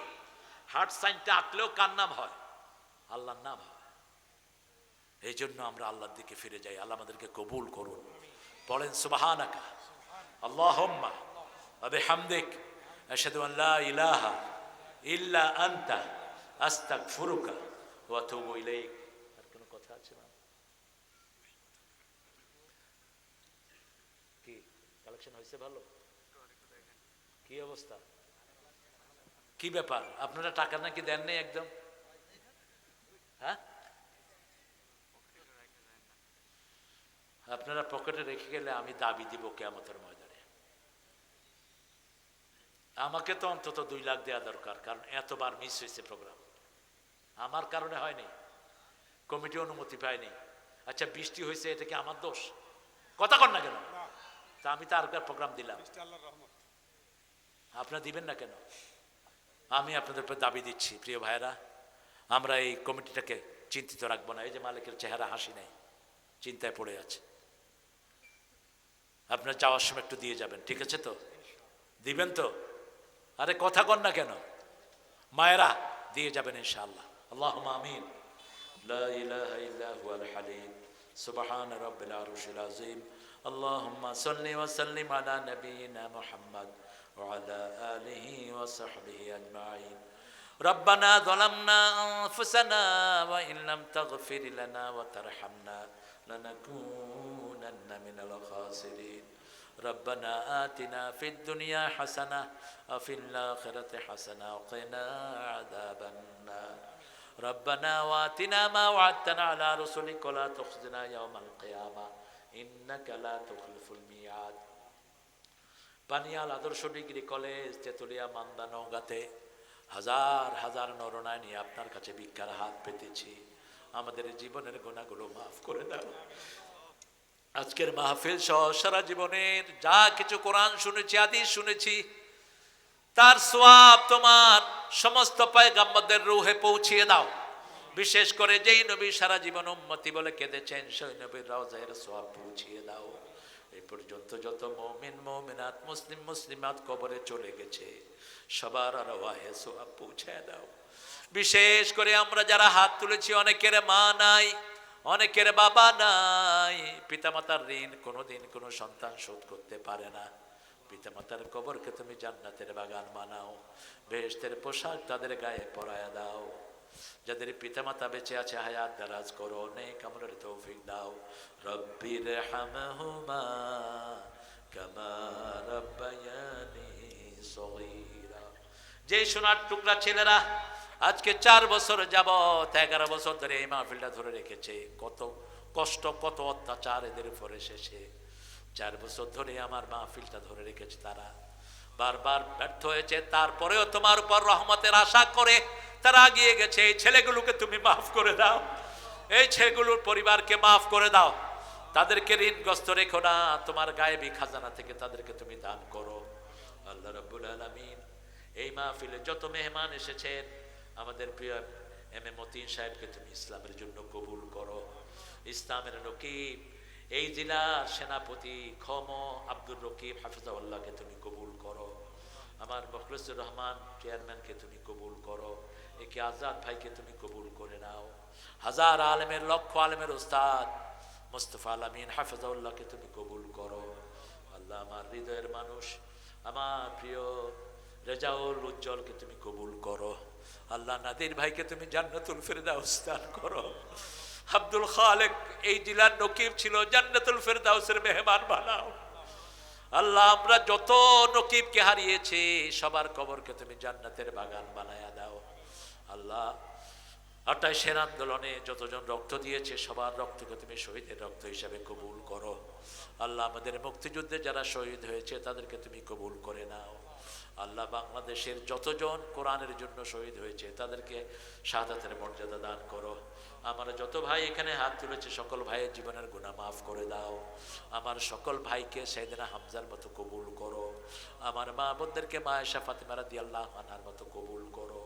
হার্ট সাইনটা আঁকলেও কার নাম হয়? আল্লাহর নাম হয়। এই জন্য আমরা আল্লাহর দিকে ফিরে যাই। আল্লাহ আমাদেরকে কবুল করুন। বলেন সুবহানাকা আল্লাহুম্মা ওয়া বিহামদিক আশহাদু আন লা ইলাহা ইল্লা আনতা আস্তাগফিরুকা ওয়া আতুবু ইলাইক। আর কোনো কথা আছে না? কি কালেকশন হয়েছে? ভালো? কি অবস্থা? কি ব্যাপার? আপনারা টাকা নাকি দেন নাই একদম? হ্যাঁ, আপনারা পকেটে রেখে গেলে আমি দাবি দিব কিয়ামতের ময়দানে। আমাকে তো অন্তত 2 লাখ দেওয়া দরকার, কারণ এতবার মিস হয়েছে প্রোগ্রাম। আমার কারণে হয়নি, কমিটি অনুমতি পায়নি। আচ্ছা বৃষ্টি হয়েছে, এটা কি আমার দোষ? কথা কর না কেন? তা আমি তো আর প্রোগ্রাম দিলাম, আপনারা দিবেন না কেন? আমি আপনাদের উপর দাবি দিচ্ছি, প্রিয় ভাইয়েরা, আমরা এই কমিটিটাকে চিন্তিত রাখবো না। এই যে মালিকের চেহারা হাসি নেই, চিন্তায় পড়ে আছে। আপনার যাওয়ার সময় একটু দিয়ে যাবেন, ঠিক আছে তো? দিবেন তো? আরে কথা কন না কেন? মায়েরা দিয়ে যাবেন ইনশাআল্লাহ। আল্লাহুম্মা আমিন। লা ইলাহা ইল্লা হুয়াল হালিম সুবহান রাব্বিল আরশিল আযীম। আল্লাহুম্মা সাল্লি ওয়া সাল্লিম আলা নাবিয়িনা মুহাম্মদ ওয়া আলা আলিহি ওয়া সাহবিহি আজমাইন। রব্বানা যালামনা আনফুসানা ওয়া ইন লাম তাগফির লানা ওয়া তারহামনা লানাকুনান্না মিনাল খাসিরিন। ربنا آتنا في الدنيا حسنة وفي الآخرة حسنة وقنا عذاب النار. ربنا وآتنا ما وعدتنا على رسلك ولا تخزنا يوم القيامة إنك لا تخلف الميعاد. পানিয়াল আদর্শ ডিগ্রি কলেজ, তেতুলিয়া, মান্দা, নওগাঁতে হাজার হাজার নরনারী নিয়ে আপনার কাছে ভিক্ষার হাত পেতেছি। আমাদের জীবনের গুনাহগুলো মাফ করে দাও। আজকের মাহফিল সহ সারা জীবনের যা কিছু কোরআন শুনেছি, হাদিস শুনেছি, তার সওয়াব তোমার সমস্ত পয়গম্বরদের রূহে পৌঁছিয়ে দাও। বিশেষ করে যেই নবী সারা জীবন উম্মতি বলে কেঁদেছেন, সেই নবীর রওজার সওয়াব পৌঁছিয়ে দাও। এই পর্যন্ত যত মুমিন মুমিনাত, মুসলিম মুসলিমাত কবরে চলে গেছে, সবার আরওয়াহে সওয়াব পৌঁছায় দাও। বিশেষ করে আমরা যারা হাত তুলেছি, অনেকের মা নাই, অনেকের বাবা নাই, পিতামাতার ঋণ কোনোদিন কোনো সন্তান শোধ করতে পারে না। পিতামাতার কবরকে তুমি জান্নাতের বাগান বানাও, বেহেশতের পোশাক তাদের গায়ে পরায়া দাও। যাদের পিতামাতা বেঁচে আছে হায়াত দারাজ করো, নেক আমলের তৌফিক দাও। রব্বির হামহুমা কামা রাব্বায়ানি সগীরা। যে সোনার টুকরা ছেলেরা আজকে 4 বছর যাবত, 11 বছর ধরে এই মাহফিলটা ধরে রেখেছে, কত কষ্ট কত অত্যাচার এদের উপরে শেষে 4 বছর ধরে আমার মাহফিলটা ধরে রেখেছে। তারা বারবার ব্যর্থ হয়েছে, তারপরেও তোমার উপর রহমতের আশা করে তারা এগিয়ে গেছে। এই ছেলেগুলোকে তুমি মাফ করে দাও, এই ছেলেগুলোর পরিবারকে মাফ করে দাও, তাদেরকে ঋণগ্রস্ত রেখো না। তোমার গায়েবী খাজানা থেকে তাদেরকে তুমি দান করো। আল্লাহ রাব্বুল আলামিন, এই মাহফিলে যত মেহমান এসেছেন, আমাদের প্রিয় এম এ মতিন সাহেবকে তুমি ইসলামের জন্য কবুল করো। ইসলামের রকিব, এই জেলার সেনাপতি খম আব্দুর রকিব হাফিজাহুল্লাহকে তুমি কবুল করো। আমার মুখলিসুর রহমান চেয়ারম্যানকে তুমি কবুল করো। একে আজাদ ভাইকে তুমি কবুল করে নাও। হাজার আলেমের, লক্ষ আলেমের উস্তাদ মুস্তফা আল আমিন হাফিজাহুল্লাহকে তুমি কবুল করো। আল্লাহ, আমার হৃদয়ের মানুষ, আমার প্রিয় রেজাউল উজ্জ্বলকে তুমি কবুল করো। আল্লাহ, নাদির ভাইকে তুমি জান্নাতুল ফিরদাউস দান করো। আব্দুল খালেক এই জেলার নকিব ছিল, জান্নাতুল ফেরদাউসের মেহমান বানাও। আল্লাহ আমরা যত নকিবকে হারিয়েছি সবার কবরকে তুমি জান্নাতের বাগান বানায়া দাও। আল্লাহ 28-এর আন্দোলনে যতজন রক্ত দিয়েছে সবার রক্তকে তুমি শহীদের রক্ত হিসাবে কবুল করো। আল্লাহ আমাদের মুক্তিযুদ্ধে যারা শহীদ হয়েছে তাদেরকে তুমি কবুল করে নাও। আল্লাহ বাংলাদেশের যতজন কোরআনের জন্য শহীদ হয়েছে তাদেরকে শাহাদাতের মর্যাদা দান করো। আমার যত ভাই এখানে হাত তুলেছে সকল ভাইয়ের জীবনের গুনাহ মাফ করে দাও। আমার সকল ভাইকে সাইয়েদনা হামজার মতো কবুল করো। আমার মা বোনদেরকে মা আয়েশা ফাতেমা রাদিয়াল্লাহু আনহার মতো কবুল করো।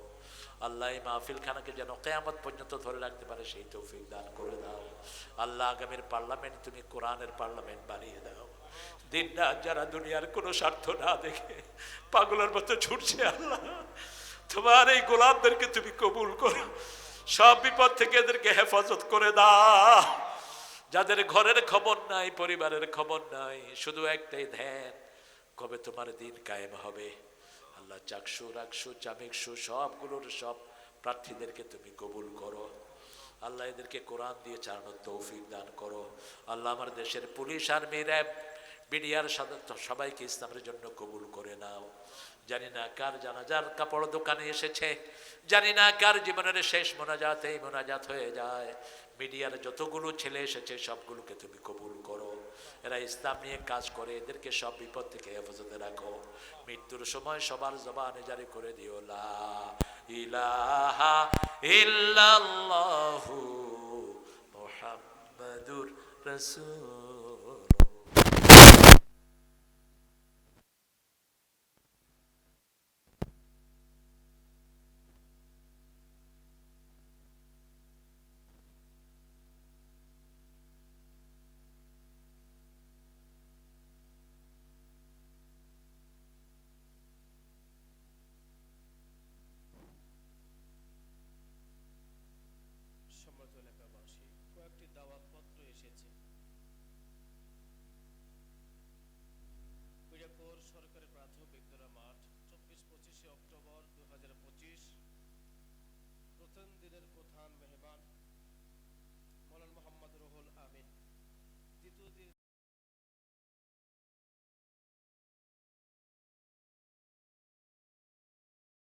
আল্লাহ এই মাহফিল খানাকে যেন কিয়ামত পর্যন্ত ধরে রাখতে পারে সেই তৌফিক দান করে দাও। আল্লাহ আগামীর পার্লামেন্ট তুমি কোরআনের পার্লামেন্ট বানিয়ে দাও। দিন রাত যারা দুনিয়ার কোনো স্বার্থ না দেখে পাগলের মতো ছুটছে, আল্লাহ তোমার এই গোলামদেরকে তুমি কবুল করো। সব বিপদ থেকে এদেরকে হেফাজত করে দাও। যাদের ঘরের খবর নাই, পরিবারের খবর নাই, শুধু একটাই ধ্যান কবে তোমার দিন কায়েম হবে। আল্লাহ চাকসু রাকসু চামিকসু সবগুলোর সব প্রার্থীদেরকে তুমি কবুল করো। আল্লাহ এদেরকে কোরআন দিয়ে চালানোর তৌফিক দান করো। আল্লাহ আমার দেশের পুলিশ, আর্মি, র্যাব, বিডিআর সবাইকে ইসলামের জন্য কবুল করে নাও। জানি না কার জানাজার কাপড় দোকানে এসেছে, জানি না কার জীবনের শেষ মোনাজাত এই মোনাজাত হয়ে যায়। মিডিয়ার যতগুলো ছেলে এসেছে সবগুলোকে তুমি কবুল করো। এরা ইসলাম নিয়ে কাজ করে, এদেরকে সব বিপদ থেকে হেফাজতে রাখো। মৃত্যুর সময় সবার জবানে জারি করে দিও লা ইলাহা ইল্লাল্লাহু মুহাম্মাদুর রাসূল। সম্মানিত এলাকাবাসী, কয়েকটি দাওয়াতপত্র এসেছে। কুড়িয়াকোর সরকারি প্রাথমিক বিদ্যালয় মাঠ 24-25 অক্টোবর 2025। প্রথম দিনের প্রধান মেহমান মৌলানা মোহাম্মদ রুহুল আমিন, দ্বিতীয় দিন